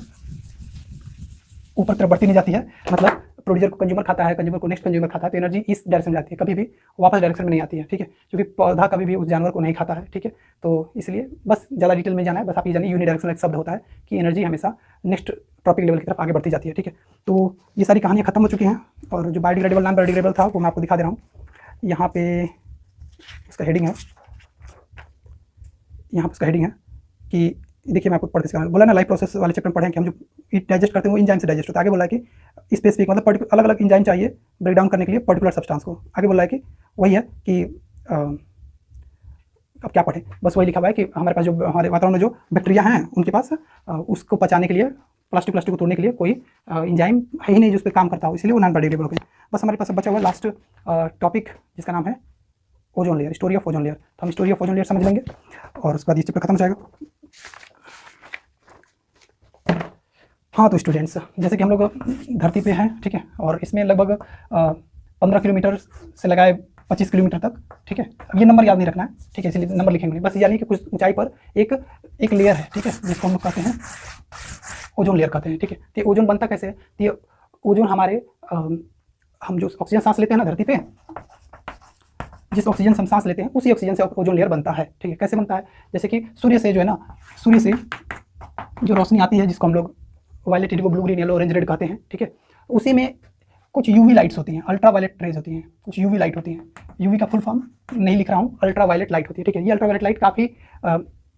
ऊपर की तरफ बढ़ती नहीं जाती है। मतलब प्रोड्यूसर को कंज्यूमर खाता है, कंज्यूमर को नेक्स्ट कंज्यूमर खाता है, तो एनर्जी इस डायरेक्शन में जाती है, कभी भी वापस डायरेक्शन में नहीं आती है, ठीक है, क्योंकि पौधा कभी भी उस जानवर को नहीं खाता है, ठीक है। तो इसलिए बस ज़्यादा डिटेल में जाना है, बस आप ये जानिए यूनिडायरेक्शनल एक शब्द होता है कि एनर्जी हमेशा नेक्स्ट टॉपिक लेवल की तरफ आगे बढ़ती जाती है, ठीक है। तो ये सारी कहानियाँ खत्म हो चुकी हैं और जो बायोडिग्रेडेबल नॉन बायोडिग्रेडेबल था वो मैं आपको दिखा दे रहा हूँ। यहाँ पे इसका हेडिंग है, यहाँ पर इसका हेडिंग है कि देखिए मैं आपको पढ़ के बोला ना लाइफ प्रोसेस वाले चैप्टर में पढ़ें कि हम जो डाइजेस्ट करते हैं वो एंजाइम से डाइजेस्ट होता है। आगे बोला है कि स्पेसिफिक मतलब अलग अलग एंजाइम चाहिए ब्रेक डाउन करने के लिए पर्टिकुलर सब्सटेंस को। आगे बोला है कि वही है कि अब क्या पढ़ें, बस वही लिखा हुआ है कि हमारे पास जो हमारे वातावरण में जो बैक्टीरिया हैं उनके पास उसको पचाने के लिए प्लास्टिक को तोड़ने के लिए कोई एंजाइम है ही नहीं जो उस पर काम करता हो, इसलिए वो नॉन बायोडिग्रेडेबल हो गए। बस हमारे पास बचा हुआ लास्ट टॉपिक जिसका नाम है ozone layer, story of ozone layer. तो हम स्टोरी ऑफ ओजोन लेयर समझ लेंगे और उसके बाद ये चैप्टर खत्म हो जाएगा। हाँ तो स्टूडेंट्स जैसे कि हम लोग धरती पे हैं, ठीक है, और इसमें लगभग 15 किलोमीटर से लगाए 25 किलोमीटर तक, ठीक है। अब ये नंबर याद नहीं रखना है, ठीक है, इसलिए नंबर लिखेंगे बस यानी कि कुछ ऊंचाई पर एक लेयर है, ठीक है, जिसको हम लोग कहते हैं ओजोन लेयर कहते हैं, ठीक है। तो ये ओजोन बनता कैसे है? तो ये ओजोन हमारे हम जो ऑक्सीजन सांस लेते हैं ना धरती पे, जिस ऑक्सीजन से हम सांस लेते हैं उसी ऑक्सीजन से ओजोन लेयर बनता है, ठीक है। कैसे बनता है? जैसे कि सूर्य से जो है ना, सूर्य से जो रोशनी आती है जिसको हम लोग violet, indigo, blue, green, yellow, orange, red कहते हैं, ठीक है, उसी में कुछ यूवी लाइट्स होती हैं, अल्ट्रा वायलेट रेज होती हैं, कुछ यूवी लाइट होती हैं। यूवी का फुल फॉर्म नहीं लिख रहा हूँ, अल्ट्रा वायलेट लाइट होती है, ठीक है। ये अल्ट्रा वायलेट लाइट काफ़ी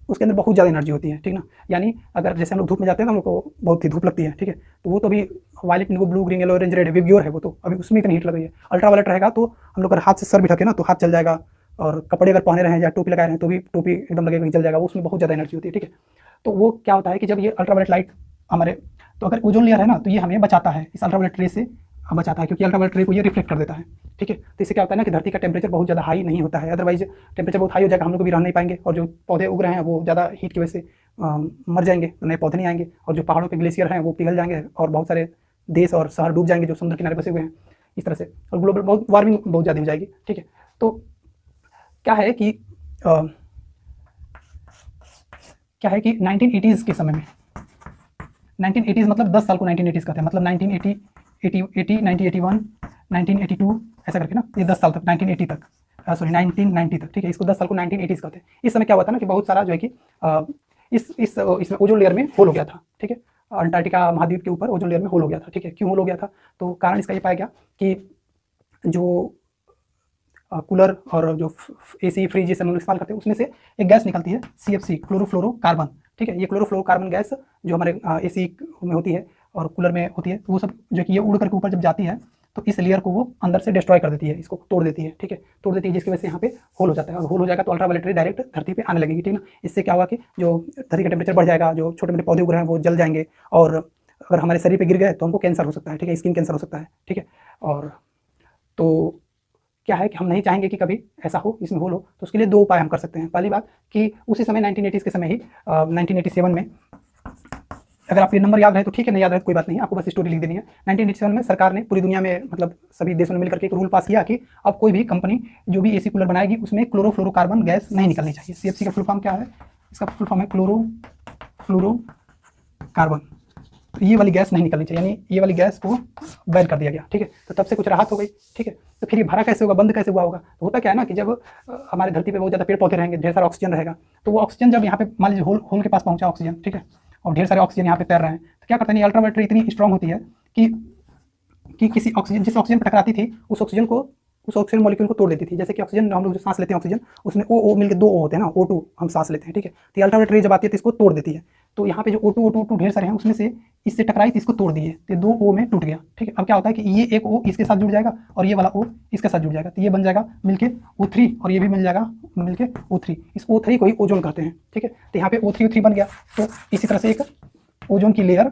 उसके अंदर बहुत ज़्यादा एनर्जी होती है, ठीक ना। यानी अगर जैसे हम लोग धूप में जाते हैं तो हम लोग को बहुत ही धूप लगती है, ठीक है, तो वो तो अभी violet, indigo, blue, green, yellow, orange, red VIBGYOR है, वो तो अभी उसमें इतनी हीट लग रही है। अल्ट्रा वायलेट रहेगा तो हम लोग अगर हाथ से सर भी ढके ना तो हाथ जल जाएगा, और कपड़े अगर पहने रहे हैं या टोपी लगाए रहे हैं तो भी टोपी एकदम लगेगा कि जल जाएगा, वो उसमें बहुत ज़्यादा एनर्जी होती है, ठीक है। तो वो क्या होता है कि जब ये अल्ट्रा वायलेट लाइट हमारे, तो अगर ओजोन लेयर है ना तो ये हमें बचाता है, इस अल्ट्रा वायलेट रे से बचाता है, क्योंकि अल्ट्रा वायलेट रे को ये रिफ्लेक्ट कर देता है, ठीक है। तो इससे क्या होता है ना कि धरती का टेम्परेचर बहुत ज़्यादा हाई नहीं होता है, अदरवाइज टेम्परेचर बहुत हाई हो जाएगा, हम लोग भी रह नहीं पाएंगे, और जो पौधे उग रहे हैं वो ज़्यादा हीट की वजह से मर जाएंगे, तो नए पौधे नहीं आएंगे, और जो पहाड़ों पे ग्लेशियर हैं वो पिघल जाएंगे, और बहुत सारे देश और शहर डूब जाएंगे जो समुद्र किनारे बसे हुए हैं, इस तरह से, और ग्लोबल वार्मिंग बहुत ज़्यादा हो जाएगी, ठीक है। तो क्या है कि 1980s के समय में, 1980s मतलब 10 साल को 1980s कहते हैं, मतलब 1980, 1981, 1982 ऐसा करके ना, ये 10 साल तक, 1980 तक, सॉरी 1990 तक, ठीक है, इसको 10 साल को 1980s कहते हैं। इस समय क्या हुआ था ना कि बहुत सारा जो है कि इसमें ओजोन लेयर में होल हो गया था, ठीक है, अंटार्कटिका महाद्वीप के ऊपर ओजोन लेयर में होल हो गया था, ठीक है। क्यों होल हो गया था? तो कारण इसका ये पाया गया कि जो कूलर और जो एसी, फ्रिज ये सब हम इस्तेमाल करते हैं उसमें से एक गैस निकलती है CFC, क्लोरोफ्लोरोकार्बन, ठीक है। ये क्लोरोफ्लोरोकार्बन गैस जो हमारे एसी में होती है और कूलर में होती है, तो वो सब जो कि ये उड़ करके ऊपर जब जाती है तो इस लेयर को वो अंदर से डिस्ट्रॉय कर देती है, इसको तोड़ देती है, ठीक है, तोड़ देती है, जिसकी वजह से यहाँ पे होल हो जाता है, और होल हो जाएगा तो अल्ट्रावायलेट रे डायरेक्ट धरती पे आने लगेगी, ठीक है ना। इससे क्या होगा कि जो धरती का टेम्परेचर बढ़ जाएगा, जो छोटे मोटे पौधे उग रहे हैं वो जल जाएंगे, और अगर हमारे शरीर पे गिर गए तो हमको कैंसर हो सकता है, ठीक है, स्किन कैंसर हो सकता है, ठीक है। और तो क्या है कि हम नहीं चाहेंगे कि कभी ऐसा हो, इसमें होल हो, तो उसके लिए दो उपाय हम कर सकते हैं। पहली बात कि उसी समय 1980s के समय ही 1987 में, अगर आपको ये नंबर याद रहे तो ठीक है, नहीं याद रहे तो कोई बात नहीं, आपको बस स्टोरी लिख देनी है। 1987 में सरकार ने पूरी दुनिया में, मतलब सभी देशों ने मिलकर के एक रूल पास किया कि अब कोई भी कंपनी जो भी एसी कूलर बनाएगी उसमें क्लोरोफ्लोरोकार्बन गैस नहीं निकलनी चाहिए। सीएफसी का फुल फॉर्म क्या है? इसका फुल फॉर्म है क्लोरोफ्लोरोकार्बन। तो ये वाली गैस नहीं निकलनी चाहिए, यानी ये वाली गैस को बैन कर दिया गया, ठीक है। तो तब से कुछ राहत हो गई, ठीक है। तो फिर ये भरा कैसे होगा, बंद कैसे हुआ होगा? तो होता क्या है ना कि जब हमारे धरती पे बहुत ज़्यादा पेड़ पौधे रहेंगे, ढेर सारा ऑक्सीजन रहेगा, तो वो ऑक्सीजन जब यहाँ पे मान लीजिए होल के पास पहुंचा ऑक्सीजन, ठीक है, और ढेर सारे ऑक्सीजन यहाँ पे तैर रहे हैं, तो क्या करते हैं, अल्ट्रावायलेट रे इतनी स्ट्रॉन्ग होती है कि किसी ऑक्सीजन, जिस ऑक्सीजन पर टकराती थी उस ऑक्सीजन मॉलिक्यूल को तोड़ देती थी। जैसे कि ऑक्सीजन हम लोग जो सांस लेते हैं ऑक्सीजन, उसमें ओ मिलकर दो ओ होते हैं ना, O2 हम सांस लेते हैं, ठीक है। तो ये अल्ट्रावायलेट रे जब आती है तो इसको तोड़ देती है। तो यहाँ पे जो O2 ढेर सारे हैं, उसमें से इससे टकराई तो इसको तोड़ दिए, तो दो O में टूट गया, ठीक है। अब क्या होता है कि ये एक O इसके साथ जुड़ जाएगा और ये वाला O इसके साथ जुड़ जाएगा, तो ये बन जाएगा मिलके O3, और ये भी मिल जाएगा मिलके O3। इस O3 को ही ओजोन कहते हैं, ठीक है। तो यहाँ पे O3 बन गया, तो इसी तरह से एक ओजोन की लेयर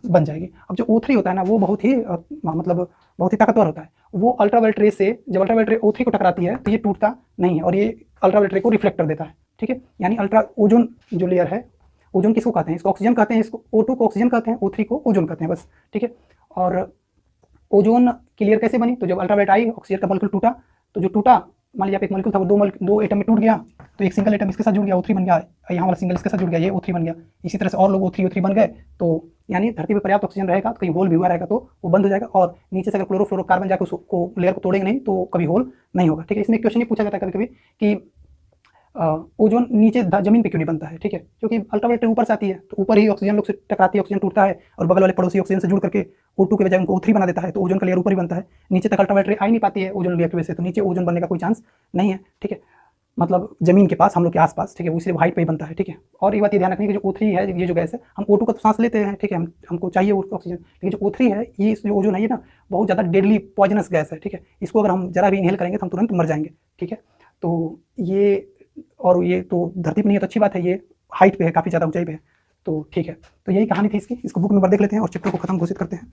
बन जाएगी। अब जो O3 होता है ना, वो बहुत ही बहुत ही ताकतवर होता है। वो अल्ट्रावायलेट रे से, जब अल्ट्रावायलेट रे O3 को टकराती है तो ये टूटता नहीं है, और ये अल्ट्रावायलेट रे को रिफ्लेक्ट कर देता है, ठीक है। यानी ओजोन जो लेयर है, ओजोन किसको कहते हैं? इसको ऑक्सीजन कहते हैं, इसको O2 को ऑक्सीजन कहते हैं, O3 को ओजोन कहते हैं, बस, ठीक है। और ओजोन की लेयर कैसे बनी? तो जब अल्ट्रावायलेट आई, ऑक्सीजन का मॉलिक्यूल टूटा, तो जो टूटा, मान लीजिए एक मॉलिक्यूल था, वो दो एटम में टूट गया, तो एक सिंगल एटम इसके साथ जुड़ गया, O3 बन गया, यहाँ वाला सिंगल इसके साथ जुड़ गया, ये O3 बन गया। इसी तरह से और लोग O3 बन गए, तो यानी धरती पे पर्याप्त ऑक्सीजन रहेगा तो कहीं होल भी हुआ रहेगा तो वो बंद हो जाएगा, और नीचे से अगर क्लोरोफ्लोरोकार्बन जाकर उसको लेयर को तोड़ेंगे नहीं तो कभी होल नहीं होगा, ठीक है। इसमें क्वेश्चन ये पूछा जाता है कभी कभी कि ओजोन नीचे जमीन पे क्यों नहीं बनता है, ठीक है, क्योंकि अल्ट्रावायलेट रे ऊपर से आती है, तो ऊपर ही ऑक्सीजन लोग से टकराती है, ऑक्सीजन टूटता है और बगल वाले पड़ोसी ऑक्सीजन से जुड़ करके O2 के बजाय उनको O3 बना देता है, तो ओजोन का लेयर ऊपर ही बनता है। नीचे तक अल्ट्रावायलेट रे आ ही नहीं पाती है ओजोन लेयर की वजह से, तो नीचे ओजोन बनने का कोई चांस नहीं है, ठीक है, मतलब जमीन के पास, हम लोग के आसपास, ठीक है, इसलिए हाइट पे ही बनता है, ठीक है। और एक बात ये ध्यान रखनी है कि जो O3 है, ये जो गैस है, हम O2 का तो सांस लेते हैं, ठीक है, हमको चाहिए ऑक्सीजन, लेकिन जो O3 है, ये जो ओजोन है, ये ना बहुत ज़्यादा डेडली पॉइजनस गैस है, ठीक है। इसको अगर हम जरा भी इनहेल करेंगे तो हम तुरंत मर जाएंगे, ठीक है। तो ये, और ये तो धरती पर नहीं है तो अच्छी बात है, ये हाइट पे है, काफ़ी ज़्यादा ऊंचाई पे है, तो ठीक है। तो यही कहानी थी इसकी। इसको बुक नंबर देख लेते हैं और चैप्टर को खत्म घोषित करते हैं।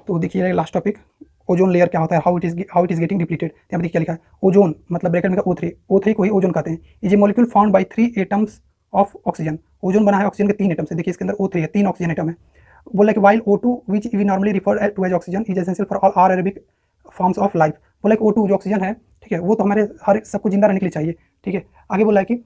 तो देखिए लास्ट टॉपिक, ओजोन लेयर क्या होता है, how it is getting depleted. यहाँ पे देखिए क्या लिखा है, ओजोन मतलब ब्रैकेट में O3 को ही ओजोन कहते हैं। Is a molecule found by 3 atoms of oxygen. Ozone बना है ऑक्सीजन के 3 एटम से। देखिए इसके अंदर O3 है, 3 ऑक्सीजन एटम है। बोला कि while O2 which we normally refer to as oxygen is essential for all aerobic forms of life. बोला कि O2 जो ऑक्सीजन है, ठीक है, वो तो हमारे हर सबको जिंदा रहने के लिए चाहिए, ठीक है। आगे बोला है कि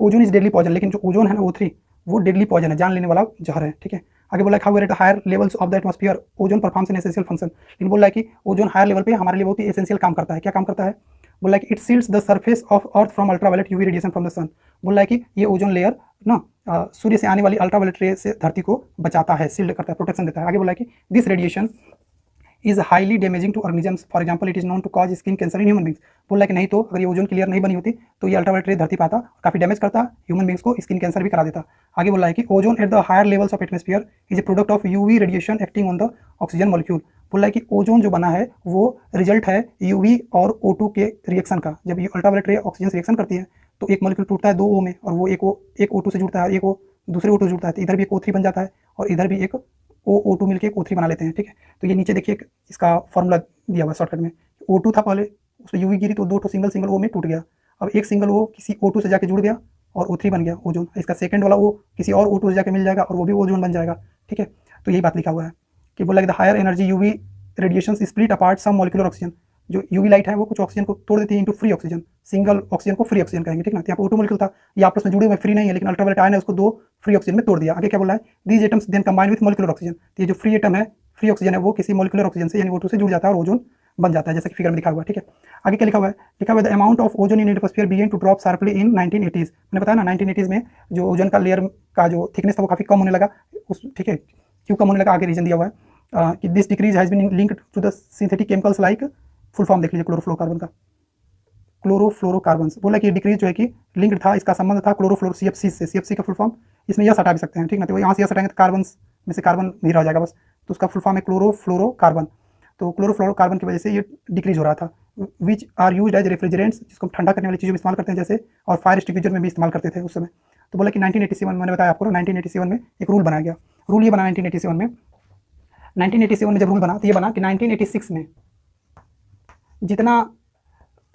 ओजोन इज डेडली पॉइजन, लेकिन जो ओजोन है ना O3, वो डेडली पॉइजन है, जान लेने वाला जहर है, ठीक है। आगे बोला है how at higher levels of the atmosphere ozone performs an essential function. लेकिन बोला है कि ओजोन हायर लेवल पे हमारे लिए बहुत ही एसेंशियल काम करता है। क्या काम करता है? बोला है कि it shields the surface of earth from ultraviolet UV radiation from the sun. बोला है कि ये ओजोन लेयर ना सूर्य से आने वाली अल्ट्रावायलेट रे से धरती को बचाता है, सील्ड करता है, प्रोटेक्शन देता है। आगे बोला है कि this radiation is highly damaging to organisms, for example it is known to cause skin cancer in human beings. बोला कि नहीं तो अगर ये ओजोन की लेयर नहीं बनी होती तो ये अल्ट्रावायलेट रे धरती पाता, काफी डैमेज करता, ह्यूमन बींग्स को स्किन कैंसर भी करा देता। आगे बोला है कि ozone at the higher levels of atmosphere is a product of UV radiation acting on the oxygen molecule. बोला है कि ओजोन जो बना है वो रिजल्ट है यूवी और O2 के रिएक्शन का। जब ये अल्ट्रावायलेट रे ऑक्सीजन से रिएक्शन करती है तो एक मॉलिक्यूल टूटता है 2 O में, और वो एक O2 से जुड़ता है, एक O दूसरे O2 से जुड़ता है, तो इधर भी एक O3 बन जाता है और इधर भी एक O2 मिलकर एक O3 बना लेते हैं, ठीक है। तो ये नीचे देखिए इसका फॉर्मूला दिया हुआ शॉर्टकट में, O2 था पहले, उसमें यूवी गिरी तो 2 सिंगल O में टूट गया। अब एक सिंगल O किसी O2 से जाके जुड़ गया और O3 बन गया ओजोन। इसका सेकंड वाला O किसी और O2 से जाके मिल जाएगा और वो भी ओजोन बन जाएगा, ठीक है। तो यही बात लिखा हुआ है कि बोला कि the higher energy UV radiation split apart some molecular oxygen. जो यूवी लाइट है वो कुछ ऑक्सीजन को तोड़ देती है into free oxygen. Single oxygen को फ्री ऑक्सीजन कहेंगे, ठीक ना। यहाँ पे O2 मॉलिक्यूल था, ये आपस में जुड़े हुए फ्री नहीं है, लेकिन अल्ट्रावायलेट आयन ने उसको 2 फ्री ऑक्सीजन में तोड़ दिया। आगे क्या बोला है, these atoms then combine with molecular oxygen. ये जो फ्री एटम है, फ्री ऑक्सीजन है, वो किसी मॉलिक्यूलर ऑक्सीजन से यानी O2 से जुड़ जाता है और ओजोन बन जाता है, जैसे कि फिगर में लिखा हुआ है, ठीक है। आगे क्या लिखा हुआ है, the amount of ozone in atmosphere began to drop sharply in 1980s। मैंने बताया ना 1980s में जो ओजोन का लेयर का जो थिकनेस था वो काफी कम होने लगा, ठीक है। क्यों कम होने लगा, आगे रीजन दिया हुआ है कि this decrease has been linked to the synthetic chemicals like, full form देख लीजिए क्लोरोफ्लोरोकार्बन का, क्लोरोफ्लोरोकार्बन। बोला कि डिक्रीज जो है कि लिंक्ड था, इसका संबंध था क्लोरोफ्लोरो CFC से। CFC का फुल फॉर्म इसमें यस हटा भी सकते हैं, ठीक ना। तो यहाँ से यस हटाएंगे तो कार्बन में से कार्बन नहीं रह जाएगा बस, तो उसका फुल फॉर्म है क्लोरोफ्लोरोकार्बन। तो क्लोरोफ्लोरोकार्बन की वजह से ये डिक्रीज हो रहा था। Which are use as refrigerants, जिसको हम ठंडा करने वाली चीज़ों में इस्तेमाल करते हैं जैसे, और फायर एक्सटिंग्विशर में भी इस्तेमाल करते थे उस समय। तो बोला कि 1987 मैंने बताया आपको 1987 में एक रूल बनाया गया। रूल ये बना 1987 में जब रूल बना तो ये बना कि 1986 में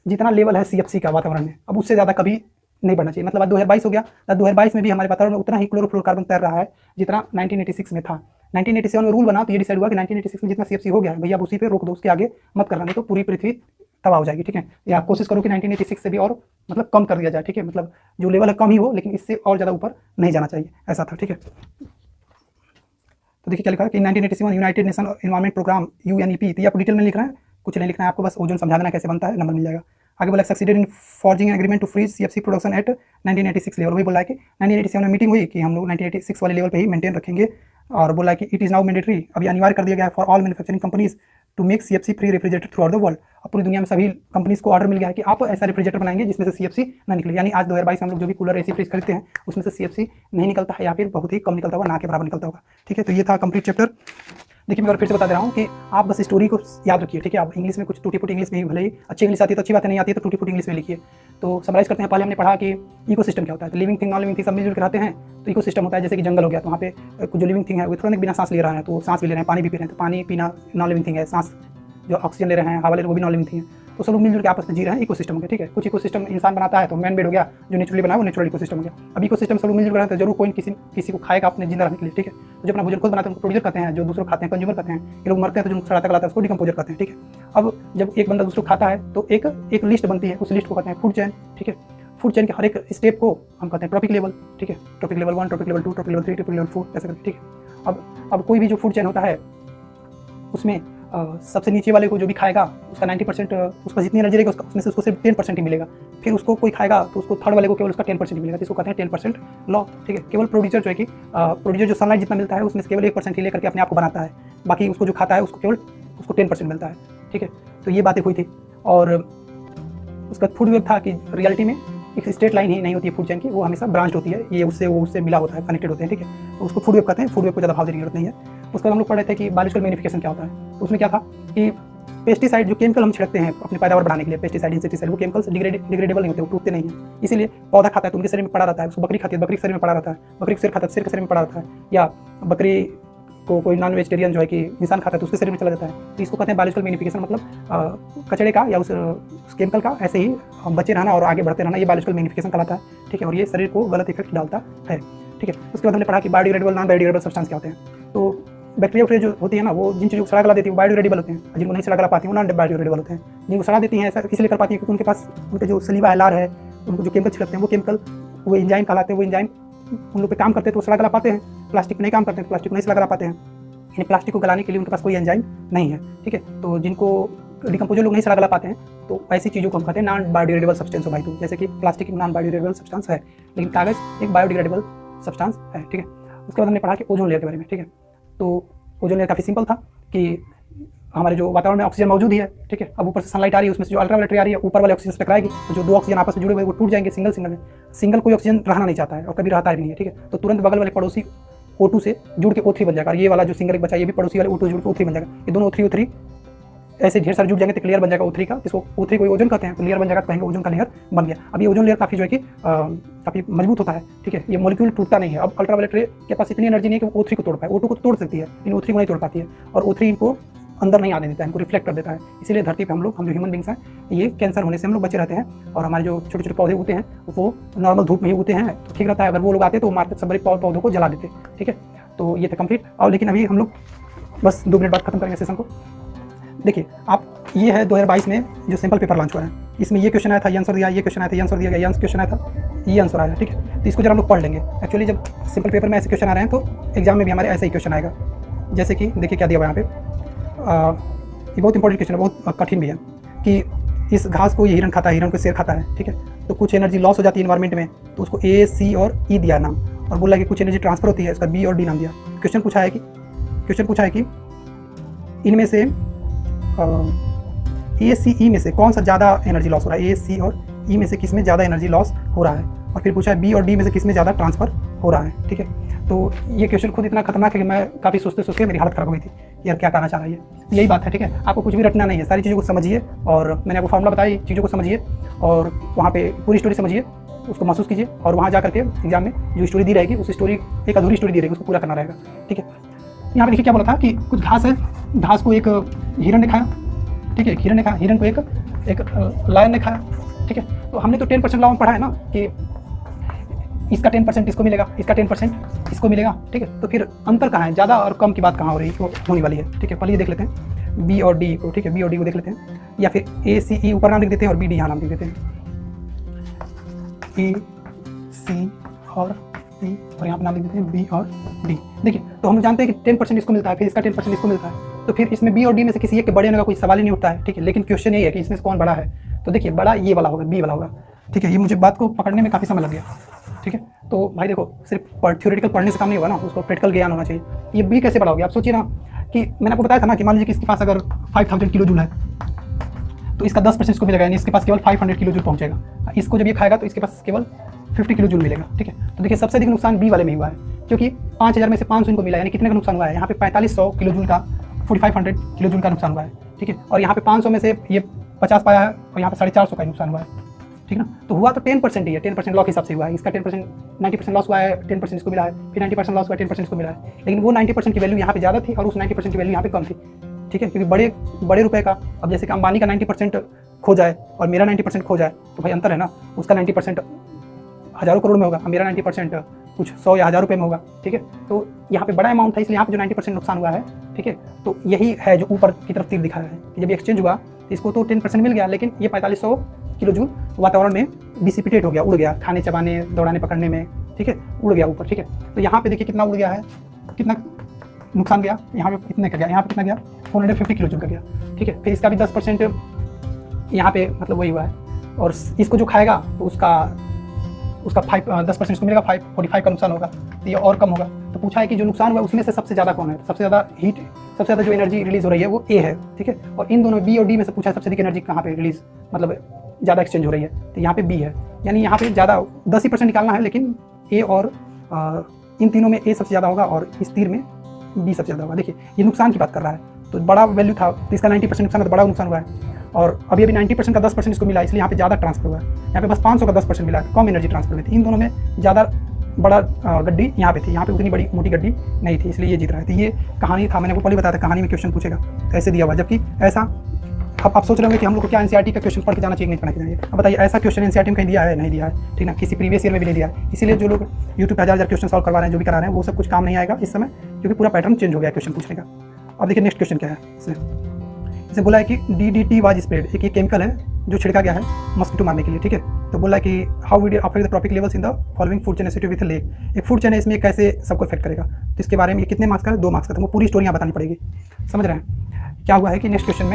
जितना लेवल है CFC का वातावरण में, अब उससे ज़्यादा कभी नहीं बढ़ना चाहिए। मतलब आज 2022 हो गया, 2022 में भी हमारे वातावरण में उतना ही क्लोरोफ्लोरोकार्बन तैर रहा है जितना 1986 में था। 1987 में रूल बना तो ये डिसाइड हुआ कि 1986 में जितना CFC हो गया है भैया, अब उसी पे रोक दो, उसके आगे मत करना, नहीं तो पूरी पृथ्वी तबाह हो जाएगी, ठीक है। या कोशिश करो कि 1986 से भी और मतलब कम कर दिया जाए, ठीक है। मतलब जो लेवल है कम ही हो, लेकिन इससे और ज़्यादा ऊपर नहीं जाना चाहिए, ऐसा था, ठीक है। तो देखिए क्या लिखा है कि 1987 United Nation Environment Programme UNEP, तो ये आपको डिटेल में लिख रहा है, कुछ नहीं लिखना है आपको, बस ओजोन समझा देना कैसे बनता है, नंबर मिल जाएगा। आगे बोला succeeded in forging agreement to freeze CFC production at 1986 level. वही बोला है कि 1987 में मीटिंग हुई कि हम लोग 1986 वाले लेवल पे ही मेंटेन रखेंगे, और बोला है कि इट इज़ नाउ मैंडेटरी, अभी अनिवार्य कर दिया गया है for all manufacturing companies to make CFC free refrigerator throughout the world. अब पूरी दुनिया में सभी कंपनीज को ऑर्डर मिल गया है कि आप ऐसा रेफ्रिजरेटर बनाएंगे जिसमें से CFC ना निकले। यानी आज 2022 में हम लोग जो भी कूलर AC फ्रिज खरीदते हैं उसमें से CFC नहीं निकलता है, या फिर बहुत ही कम निकलता होगा, ना के बराबर निकलता होगा, ठीक है। तो ये था कंप्लीट चैप्टर। देखिए मैं और फिर से बता दे रहा हूँ कि आप बस स्टोरी को याद रखिए, ठीक है। आप इंग्लिश में कुछ टूटी फूटी इंग्लिश में ही, भले ही अच्छी इंग्लिश आती है तो अच्छी बात है, नहीं आती है तो टूटी फूटी इंग्लिश में लिखिए। तो समराइज करते हैं, पहले हमने पढ़ा कि इकोसिस्टम क्या होता है। तो living thing non living thing सब मिलजुल के रहते हैं, तो इकोसिस्टम होता है जैसे कि जंगल हो गया, तो वहाँ पे कुछ जो लिविंग थिंग है वो तुरंत बिना सांस ले रहा है, तो सांस भी ले रहे हैं, पानी भी पी रहे हैं, तो पानी पीना नॉन लिविंग थिंग है। सांस जो ऑक्सीजन ले रहे हैं, हवा ले रहे हैं, वो भी नॉन लिविंग थिंग है। तो सब लोग मिलजुल के आपस में जी रहे हैं, इकोसिस्टम हो गया, ठीक है। कुछ इकोसिस्टम इंसान बनाता है तो मैन मेड हो गया, जो नेचुरली बना वो नेचुरल इकोसिस्टम हो गया। अब इकोसिस्टम सब लोग मिलजुल कर रहते हैं, जरूर कोई किसी को खाएगा अपने जिंदा रहने के लिए, ठीक है। तो जो अपना भोजन खुद बनाते हैं उनको प्रोड्यूसर करते हैं, जो दूसरों खाते हैं कंज्यूमर करते हैं। ये लोग मरते हैं तो जो सड़ाता गलाता है उसको डिकम्पोजर करते हैं, ठीक है। अब जब एक बंदा दूसरों खाता है तो एक लिस्ट बनती है, उस लिस्ट को कहते हैं फूड चेन, ठीक है। फूड चेन के हर एक स्टेप को हम कहते हैं ट्रॉपिक लेवल, ठीक है। Trophic level 1, trophic level 2, trophic level 3, trophic level 4, ऐसे करके, ठीक है। अब कोई भी जो फूड चेन होता है उसमें सबसे नीचे वाले को जो भी खाएगा उसका 90% उसका जितनी एनर्जी रहेगी उसमें से उसको सिर्फ 10% ही मिलेगा। फिर उसको कोई खाएगा तो उसको थर्ड वाले को केवल उसका 10% ही मिलेगा, जिसको कहते हैं 10% लॉ, ठीक है। केवल प्रोड्यूसर जो है कि प्रोड्यूसर जो सनलाइट जितना मिलता है उसमें से केवल 1% ही लेकर के अपने आप को बनाता है, बाकी उसको जो खाता है उसको केवल उसको 10% मिलता है, ठीक है। तो ये बातें हुई थी। और उसका फूड वेब था कि रियलिटी में एक स्ट्रेट लाइन ही नहीं होती है फूड चेन की, वो हमेशा ब्रांच होती है, ये उससे मिला होता है, कनेक्टेड होते हैं, ठीक है। तो उसको फूड वेब कहते हैं, फूड वेब को ज़्यादा भाव देने की जरूरत नहीं है। उसके बाद हम लोग पढ़ रहे थे कि बायोलॉजिकल मैग्निफिकेशन क्या होता है। उसमें क्या था कि पेस्टिसाइड जो केमिकल हम छिड़कते हैं अपनी पैदावार बढ़ाने के लिए, पेस्टिसाइड इंसेक्टिसाइड, वो केमिकल्स डिग्रेडेबल नहीं होते, वो टूटते नहीं हैं। इसीलिए पौधा खाता है तो उनके शरीर में पड़ा रहता है, उसको बकरी खाती है, बकरी के शरीर में पड़ा रहता है, बकरी को शेर खाता है, शेर के शरीर में पड़ा रहता है, या बकरी को कोई नॉन वेजिटेरियन जो है कि इंसान खाता है तो उसके शरीर में चला जाता है। तो इसको कहते हैं बायोलॉजिकल मैग्निफिकेशन, मतलब कचड़े का या उस केमिकल का ऐसे ही हम बचे रहना और आगे बढ़ते रहना, ये बायोलॉजिकल मैग्निफिकेशन कहलाता है, ठीक है। और ये शरीर को गलत इफेक्ट डालता है, ठीक है। उसके बाद हमने पढ़ा कि बायोडिग्रेडेबल नॉन बायोडिग्रेडेबल सब्सटेंस क्या होते हैं। तो बैक्टीरिया जो होती है ना, वो जिन चीज़ों को सड़ा गला देती है वो बायोडिग्रेडेबल होते हैं, जिनको नहीं सड़ा गला पाती है वो नॉन बायोडिग्रेडेबल होते हैं। जिनको सड़ा देती हैं ऐसा इसलिए कर पाती है क्योंकि उनके पास उनके जो सलीवा है, लार है, उनको जो केमिकल छिड़कते हैं वो केमिकल वो एंजाइम कहलाते हैं, वो एंजाइम उन लोग पे काम करते हैं तो सड़ा गला पाते हैं। प्लास्टिक नहीं काम करते हैं, प्लास्टिक नहीं सड़ा गला पाते हैं, यानी प्लास्टिक को गलाने के लिए उनके पास कोई एंजाइम नहीं है, ठीक है। तो जिनको डिकम्पोजर लोग नहीं सड़ा गला पाते हैं तो ऐसी चीज़ों को हम कहते हैं नॉन बायोडिग्रेडेबल सब्सटेंस हो भाई। तो जैसे कि प्लास्टिक नॉन बायोडिग्रेडेबल सब्सटेंस है, लेकिन कागज़ एक बायोडिग्रेडेबल सब्सटेंस है, ठीक है। उसके बाद हमने पढ़ा कि ओजोन लेयर के बारे में, ठीक है। तो ओजोन लेयर काफ़ी सिंपल था कि हमारे जो वातावरण में ऑक्सीजन मौजूद ही है, ठीक है। अब ऊपर से सनलाइट आ रही है, उसमें से जो अल्ट्रावायलेट रे आ रही है ऊपर वाले ऑक्सीजन से टकराएगी, तो जो दो ऑक्सीजन आपस में जुड़े हुए वो टूट जाएंगे सिंगल कोई ऑक्सीजन रहना नहीं चाहता है और कभी रहता भी नहीं है, ठीक है। तो तुरंत बगल वाले पड़ोसी O2 से जुड़ के O3 बन जाएगा, और ये वाला जो सिंगल एक बचा ये भी पड़ोसी वाले O2 जुड़ के O3 बन जाएगा। ये दोनों O3 ऐसे ढेर सारे जुड़ जाएंगे तो लेयर बन जाएगा O3 का, जिसको O3 को ओजोन कहते हैं। तो लेयर बन जाएगा तो कहेंगे ओजोन का लेयर बन गया। अब ये ओजोन लेयर काफ़ी जो है कि काफ़ी मजबूत होता है, ठीक है। ये मॉलिक्यूल टूटता नहीं है। अब अल्ट्रावायलेट रे के पास इतनी एनर्जी नहीं है कि O3 को तोड़ पाए, O2 को तोड़ सकती है लेकिन O3 को नहीं तोड़ पाती है, और O3 इनको अंदर नहीं आने देता है, इनको रिफ्लेक्ट कर देता है। इसीलिए धरती पे हम जो ह्यूमन बींग्स हैं ये कैंसर होने से हम लोग बचे रहते हैं, और हमारे जो छोटे छोटे पौधे होते हैं वो नॉर्मल धूप में ही उगते हैं तो ठीक रहता है। अगर वो लोग आते तो वो मारते सब बड़े पौधों को जला देते, ठीक है। तो ये था कंप्लीट। और लेकिन अभी हम लोग बस 2 मिनट बाद खत्म करेंगे सेशन को। देखिए आप, ये है 2022 में जो सैम्पल पेपर लॉन्च हुआ है, इसमें ये क्वेश्चन आया था, ये आंसर दिया, ये क्वेश्चन आया था, ये आंसर दिया गया, ये क्वेश्चन आया था, ये आंसर आया, ठीक है। तो इसको जरा हम लोग पढ़ लेंगे। एक्चुअली जब सिंपल पेपर में ऐसे क्वेश्चन आ रहे हैं तो एग्जाम में भी हमारे ऐसा ही क्वेश्चन आएगा। जैसे कि देखिए क्या दिया हुआ यहाँ पे, ये बहुत इंपॉर्टेंट क्वेश्चन है, बहुत कठिन भी है कि इस घास को ये हिरन खाता है, हिरन को शेर खाता है, ठीक है। तो कुछ एनर्जी लॉस हो जाती है इन्वायरमेंट में, तो उसको A, C और E दिया नाम, और बोला कि कुछ एनर्जी ट्रांसफर होती है, इसका B और D नाम दिया। क्वेश्चन पूछा है कि इनमें से A, C, E में से कौन सा ज़्यादा एनर्जी लॉस हो रहा है, A, C और E में से किस में ज़्यादा एनर्जी लॉस हो रहा है। और फिर पूछा है B और D में से किस में ज़्यादा ट्रांसफ़र हो रहा है, ठीक है। तो ये क्वेश्चन खुद इतना खतरनाक है कि मैं काफ़ी सोचते सोचते मेरी हालत ख़राब हो गई थी, यार क्या कहना चाह रहा है ये। तो यही बात है, ठीक है। आपको कुछ भी रटना नहीं है, सारी चीज़ों को समझिए, और मैंने आपको फार्मूला बताई, चीज़ों को समझिए और वहाँ पे पूरी स्टोरी समझिए, उसको महसूस कीजिए, और वहाँ जा करके एग्जाम में जो स्टोरी दी रहेगी उस स्टोरी, एक अधूरी स्टोरी दी रहेगी, उसको पूरा करना रहेगा, ठीक है। यहाँ पे देखिए क्या बोला था कि कुछ घास है, घास को एक हिरन ने खाया, ठीक है। हिरन ने खाया, हिरन को एक लायन ने खाया, ठीक है। तो हमने तो 10% लॉ में पढ़ा है ना कि इसका 10% इसको मिलेगा, इसका 10% इसको मिलेगा, ठीक है। तो फिर अंतर कहाँ है, ज़्यादा और कम की बात कहाँ हो रही है, होने वाली है, ठीक है। पहले ये देख लेते हैं बी और डी को, ठीक है। बी और डी को देख लेते हैं, या फिर ए सी ई ऊपर नाम लिख देते हैं और बी डी यहाँ नाम लिख देते हैं, ए सी और बी, और यहाँ पर नाम लिख देते हैं बी और डी। देखिए तो हम जानते हैं कि 10% इसको मिलता है, फिर इसका 10% इसको मिलता है, तो फिर इसमें बी और डी में से किसी एक के बड़े होने का कोई सवाल ही नहीं उठता है, ठीक है। लेकिन क्वेश्चन यही है कि इसमें से कौन बड़ा है। तो देखिए बड़ा ये वाला होगा, बी वाला होगा, ठीक है। ये मुझे बात को पकड़ने में काफ़ी समय लग गया, ठीक है। तो भाई देखो सिर्फ थ्योरेटिकल पढ़ने से काम नहीं होगा ना, उसको प्रैक्टिकल ज्ञान होना चाहिए। ये बी कैसे बड़ा हो गया, आप सोचिए ना कि मैंने आपको बताया था ना कि मान लीजिए कि इसके पास अगर 5000 किलो जूल है, तो इसका 10% इसको मिलेगा, यानी इसके पास केवल 500 किलो जूल पहुँचेगा। इसको जब ये खाएगा तो इसके पास केवल 50 किलो जूल मिलेगा, ठीक है। तो देखिए सबसे अधिक नुकसान बी वाले में हुआ है, क्योंकि 5000 में से 500 इनको मिला, यानी कितने का नुकसान हुआ है, यहाँ पे 4500 किलो जूल का, 4500 किलो जूल का नुकसान हुआ है, ठीक है। और यहाँ पे 500 में से ये 50 पाया है, और यहाँ पे 450 का नुकसान हुआ है, ठीक ना। तो हुआ तो 10% ही है, 10% लॉस के हिसाब से हुआ है। इसका 10% 90% लॉस हुआ है, 10% इसको मिला है, फिर 90% लॉस हुआ है, 10% इसको मिला है। लेकिन वो 90% की वैल्यू यहाँ पे ज़्यादा थी और उस 90% की वैल्यू यहाँ पे कम थी, ठीक है। क्योंकि बड़े रुपए का, अब जैसे कि अंबानी का 90% खो जाए और मेरा 90% खो जाए तो भाई अंतर है ना। उसका 90% हज़ारों करोड़ में होगा, मेरा 90% कुछ 100 या 1000 रुपये में होगा, ठीक है। तो यहाँ पे बड़ा अमाउंट था, इसलिए यहाँ पे जो 90% नुकसान हुआ है, ठीक है। तो यही है जो ऊपर की तरफ तीर दिखा रहा है कि जब एक्सचेंज हुआ तो इसको तो 10% मिल गया, लेकिन ये 4500 किलो जूल वातावरण में डिसिपिटेट हो गया, उड़ गया, खाने चबाने दौड़ाने पकड़ने में, ठीक है, उड़ गया ऊपर, ठीक है। तो यहाँ पे देखिए कितना उड़ गया है, कितना नुकसान गया, यहाँ पे इतने का गया, यहाँ पे कितना गया 450 किलो जूल का गया, ठीक है। फिर इसका भी 10% यहाँ पे मतलब वही हुआ है, और इसको जो खाएगा तो उसका 10% इसको मिलेगा, 45 का नुकसान होगा, तो ये और कम होगा। तो पूछा है कि जो नुकसान हुआ उसमें से सबसे ज़्यादा कौन है, सबसे ज़्यादा हीट, सबसे ज़्यादा जो एनर्जी रिलीज हो रही है वो ए है, ठीक है। और इन दोनों बी और डी में से पूछा है सबसे अधिक एनर्जी कहाँ पे रिलीज, मतलब ज़्यादा एक्सचेंज हो रही है, तो यहाँ पे बी है। यानी यहाँ पे ज़्यादा 10% निकालना है, लेकिन ए और इन तीनों में ए सबसे ज़्यादा होगा और इस तीर में बी सबसे ज़्यादा होगा। देखिए ये नुकसान की बात कर रहा है, तो बड़ा वैल्यू था तो इसका 90% नुकसान, तो बड़ा नुकसान हुआ है। और अभी 90% का 10% इसको मिला, इसलिए यहाँ पे ज़्यादा ट्रांसफर हुआ है। यहाँ पे बस 500 का 10% मिला, कम एनर्जी ट्रांसफर हुई थी। इन दोनों में ज़्यादा बड़ा गड्डी यहाँ पे थी, यहाँ पे उतनी बड़ी मोटी गड्डी नहीं थी, इसलिए ये जीत रहा है। तो ये कहानी था, मैंने आपको पहले बताया था कहानी में क्वेश्चन पूछेगा तो ऐसे दिया हुआ, जबकि ऐसा अब आप सोच रहे होंगे कि हम लोग को क्या एनसीईआरटी का क्वेश्चन पढ़ के जाना चाहिए, नहीं पढ़ना चाहिए। अब बताइए ऐसा क्वेश्चन एनसीईआरटी में कहीं दिया है, नहीं दिया है, ठीक ना। किसी प्रीवियस ईयर में भी नहीं दिया है। इसीलिए जो लोग यूट्यूब पे हज़ार क्वेश्चन सॉल्व करवा रहे हैं, जो भी करा रहे हैं, वो सब कुछ काम नहीं आएगा इस समय, क्योंकि पूरा पैटर्न चेंज हो गया क्वेश्चन पूछने का। अब देखिए नेक्स्ट क्वेश्चन क्या है, इसे बोला है कि DDT वाज स्प्रेड, एक ये केमिकल है जो छिड़का गया है मस्किटो मारने के लिए, ठीक है। तो बोला है कि how will it affect the trophic levels in the following food chain associated with lake. एक फूड चेन है, इसमें कैसे सबको इफेक्ट करेगा, तो इसके बारे में ये कितने मार्क्स का है, 2 मार्क्स का। तुमको पूरी स्टोरी यहाँ बतानी पड़ेगी, समझ रहे हैं। क्या हुआ है कि नेक्स्ट क्वेश्चन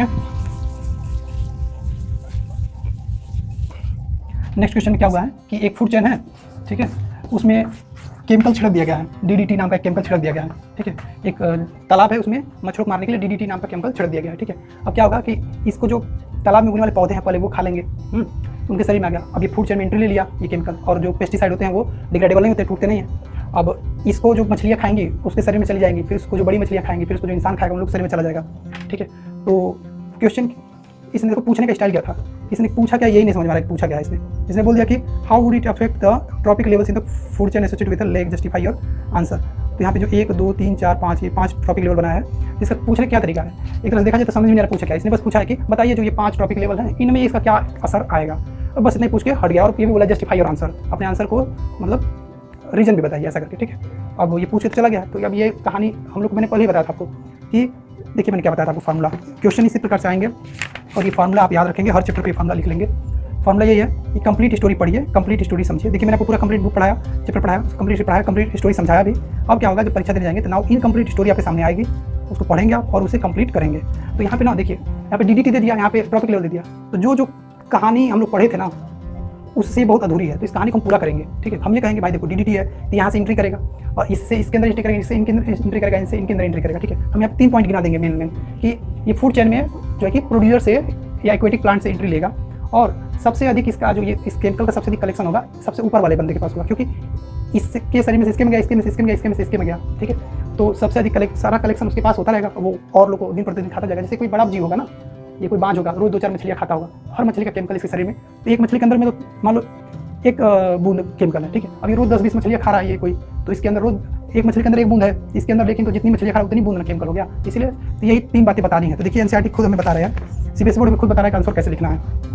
में क्या हुआ है कि एक फूड चेन है, ठीक है, उसमें केमिकल छिड़क दिया गया है, DDT नाम का एक केमिकल छिड़क दिया गया है, ठीक है। एक तालाब है, उसमें मछलियों को मारने के लिए DDT नाम का केमिकल छिड़क दिया गया है, ठीक है। अब क्या होगा कि इसको जो तालाब में उगने वाले पौधे हैं पहले वो खा लेंगे, तो उनके शरीर में आ गया। अब ये फूड चेन में एंट्री ले लिया ये केमिकल, और जो पेस्टिसाइड होते हैं वो डिग्रेडेबल नहीं होते, टूटते नहीं हैं। अब इसको जो मछलियाँ खाएंगी उसके शरीर में चली जाएंगी, फिर उसको जो बड़ी मछलियाँ खाएंगी, फिर उसको जो इंसान खाएगा उन लोग शरीर में चला जाएगा, ठीक है। तो क्वेश्चन इसने देखो पूछने का स्टाइल क्या था, इसने पूछा क्या यही नहीं समझ में आ रहा है पूछा क्या है। इसने बोल दिया कि how would it affect the trophic levels in the food chain associated with the lake, justify your answer. तो यहाँ पे जो 1 2 3 4 5 ये 5 ट्रॉपिक लेवल बनाया है, इसका पूछने क्या तरीका है। एक तरह से देखा जाए तो समझ में नहीं आ रहा पूछा क्या। इसने बस पूछा है कि बताइए जो ये 5 ट्रॉपिक लेवल हैं इनमें इसका क्या असर आएगा, और बस इतना पूछ के हट गया। और ये भी बोला जस्टिफाई योर आंसर, अपने आंसर को मतलब रीजन भी बताइए ऐसा करके, ठीक है। अब ये पूछ के तो चला गया। तो अब ये कहानी हम लोग मैंने पहले ही बताया था आपको कि देखिए मैंने क्या बताया था आपको, फार्मूला क्वेश्चन इसी प्रकार से आएंगे और ये फार्मूला आप याद रखेंगे, हर चैप्टर पे फार्मूला लिख लेंगे। फार्मूला यही है कि कंप्लीट स्टोरी पढ़िए, कंप्लीट स्टोरी समझिए। देखिए मैंने आपको पूरा कंप्लीट बुक पढ़ाया, चैप्टर पढ़ाया, कंप्लीट स्टोरी समझाया भी। अब क्या होगा जब परीक्षा देने जाएंगे तो नाउ इनकम्प्लीट स्टोरी आपके सामने आएगी, उसको पढ़ेंगे आप और उसे कंप्लीट करेंगे। तो यहाँ पे ना देखिए, यहाँ पे DDT दे दिया, यहाँ पे ट्रॉपिक लेवल दे दिया। तो जो कहानी हम लोग पढ़े थे ना उससे बहुत अधूरी है, तो इस कहानी को हम पूरा करेंगे, ठीक है। हम ये कहेंगे भाई देखो DDT है तो यहाँ से एंट्री करेगा, और इससे इसके अंदर एंट्री करेगा, इससे इनके अंदर एंट्री करेगा, इनसे इनके अंदर एंट्री करेगा, ठीक है। हम यहाँ 3 पॉइंट गिना देंगे मेन कि ये फूड चेन में जो है कि प्रोड्यूसर से या एक्वेटिक प्लांट से एंट्री लेगा, और सबसे अधिक इसका जो ये इस केमिकल का सबसे अधिक कलेक्शन होगा सबसे ऊपर वाले बंदे के पास होगा, क्योंकि इसके शरीर में से इसके में गया, इसके में से इसके में गया, इसके में से इसके में गया, ठीक है। तो सबसे अधिक सारा कलेक्शन उसके पास होता रहेगा, वो और लोग को दिन प्रतिदिन खाता जाएगा। जैसे कोई बड़ा जीव होगा ना, ये कोई बांझ होगा, रोज 2-4 मछलियाँ खाता होगा, हर मछली का केमिकल इसके शरीर में, तो एक मछली के अंदर में तो मान लो एक बूंद केमिकल है, ठीक है। अब ये रोज 10-20 मछलियाँ खा रहा है ये कोई, तो इसके अंदर रोज एक मछली के अंदर एक बूंद है, इसके अंदर लेकिन तो जितनी मछलियाँ खा रहा है उतनी बूंद केमिकल हो गया। इसलिए तो यही 3 बातें बतानी है। तो देखिए एनसीईआरटी खुद हमें बता रहे हैं, सीबीएसई बोर्ड में खुद बता रहा है कि आंसर कैसे लिखना है।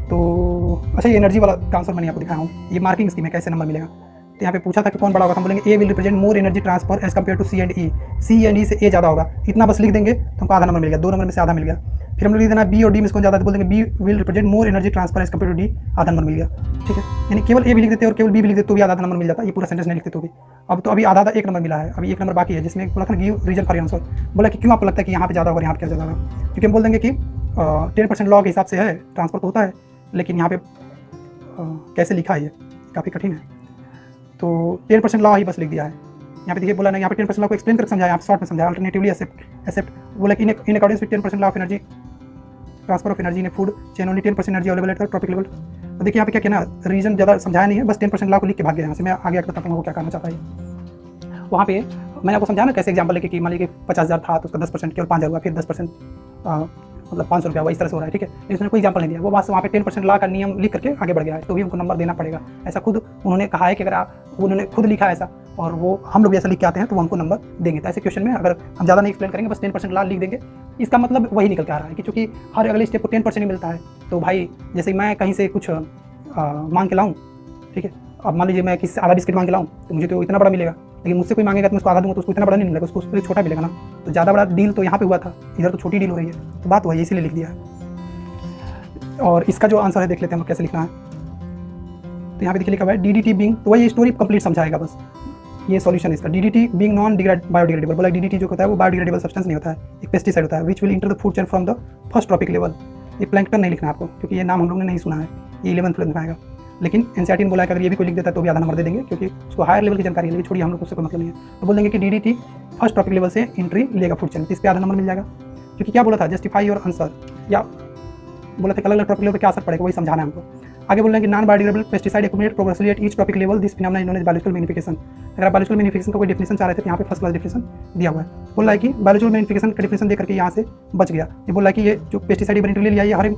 तो अच्छा, ये एनर्जी वाला आंसर मैंने आपको दिखाया हूँ, ये मार्किंग स्कीम है, कैसे नंबर मिलेगा। तो यहाँ पे पूछा था कि कौन बड़ा होगा, हम बोलेंगे A will represent more energy transfer as compare to C and E, C and E से ए ज़्यादा होगा, इतना बस लिख देंगे तो हमको आधा नंबर मिल गया, 2 नंबर में से आधा मिल गया। फिर हम लोग लिख देना बी और डी में इसको ज़्यादा, तो बोल देंगे B will represent more energy transfer as compare to D, आधा नंबर मिल गया, ठीक है। यानी केवल ए भी लिख देते और केवल बी भी लिख देते तो भी आधा नंबर मिल जाता, ये पूरा सेंटेंस नहीं लिखते तो भी। अब तो अभी आधा 1 नंबर मिला है, अभी 1 नंबर बाकी है, जिसमें बोला था ना गिव रीजन फॉर आंसर, बोला कि क्यों आपको लगता है कि यहाँ पे ज़्यादा होगा, यहाँ पे क्या ज़्यादा होगा, क्योंकि हम बोल देंगे कि 10% लॉ के हिसाब से है, ट्रांसफर तो होता है, लेकिन यहाँ पे कैसे लिखा है ये काफ़ी कठिन है। तो 10% लॉ ही बस लिख दिया है यहाँ पे। देखिए बोला ना, यहाँ पे 10% लॉ को एक्सप्लेन करके समझाया, यहाँ पे शॉर्ट में समझाया, अल्टरनेटिवली एक्सेप्ट बोला कि in according with 10% law of energy transfer of energy in food chain only 10% energy available at the tropic level. तो देखिए यहाँ पे क्या कहना, रीजन ज़्यादा समझाया नहीं है, बस 10% लॉ को लिख के भाग गया यहाँ से। मैं आगे बताता हूँ वो क्या करना चाहता है। वहाँ पे मैंने आपको समझाया ना कैसे एग्जाम्पल लेके कि मान लीजिए 50,000 था तो उसका 10% केवल 5,000 हुआ, फिर 10% मतलब 500 रुपया हुआ, इस तरह से हो रहा है, ठीक है। इसमें कोई एग्जाम्पल नहीं दिया, वो बस वहाँ पे 10% लॉ का नियम लिख करके आगे बढ़ गया है, तो भी उनको नंबर देना पड़ेगा। ऐसा खुद उन्होंने कहा है कि अगर उन्होंने खुद लिखा है ऐसा और वो हम लोग भी ऐसा लिख के आते हैं तो वो हमको नंबर देंगे। तो ऐसे क्वेश्चन में अगर हम ज़्यादा नहीं एक्सप्लेन करेंगे, बस 10% लॉ लिख देंगे, इसका मतलब वही निकल के आ रहा है कि चूँकि हर अगले स्टेप को 10% ही मिलता है। तो भाई जैसे मैं कहीं से कुछ मांग के लाऊँ, ठीक है, अब मान लीजिए मैं किसी से आधा बिस्किट मांग के लाऊँ तो मुझे तो इतना बड़ा मिलेगा, लेकिन मुझसे कोई मांगेगा तो मैं उसको आधा दूंगा तो उसको इतना बड़ा नहीं मिलेगा, उसको छोटा मिलेगा ना। तो ज़्यादा बड़ा डील तो यहाँ पे हुआ था, इधर तो छोटी डील हो रही है, तो बात वही इसीलिए लिख दिया है। और इसका जो आंसर है देख लेते हैं हम कैसे लिखना है। तो यहाँ पे देखिए लिखा हुआ है DDT बीइंग, तो वही स्टोरी कंप्लीट समझाएगा बस, ये सॉल्यूशन इसका। DDT बीइंग नॉन बायोडिग्रेडेबल, बोला DDT जो होता है वो बायोडिग्रेडेबल सब्सटेंस नहीं होता है, एक पेस्टिसाइड होता है, which will enter the food chain from the first trophic level. ये प्लैंकटन नहीं लिखना है आपको, क्योंकि ये नाम हम लोग ने नहीं सुना है, ये 11th में आएगा। लेकिन एनसीईआरटी ने बोला कि अगर ये भी कोई लिख देता है तो भी आधा नंबर दे देंगे, क्योंकि उसको हायर लेवल की जानकारी है, लेकिन छोड़िए हम लोग उससे कोई मतलब नहीं है। तो बोल देंगे कि DDT फर्स्ट टॉपिक लेवल से एंट्री लेगा फूड चेन, इस पर आधा नंबर मिल जाएगा। क्योंकि क्या बोला था, जस्टिफाई योर आंसर, या बोला था कि अलग अलग टॉपिक लेवल पर क्या असर पड़ेगा, वही समझाना है हमको। आगे बोल रहे हैं कि non biodegradable pesticide accumulate progressively at each topic level, this phenomena is known as biological magnification. अगर आप बायोलॉजिकल मैग्निफिकेशन का कोई डेफिनेशन चाह रहे थे तो यहाँ पे फर्स्ट क्लास डेफिनेशन दिया हुआ है। बोल रहा है कि बायोलॉजिकल मैग्निफिकेशन का डेफिनेशन दे करके यहाँ से बच गया। ये बोल रहा है कि ये जो पेस्टिसाइड एंट्री लिया ये हर एक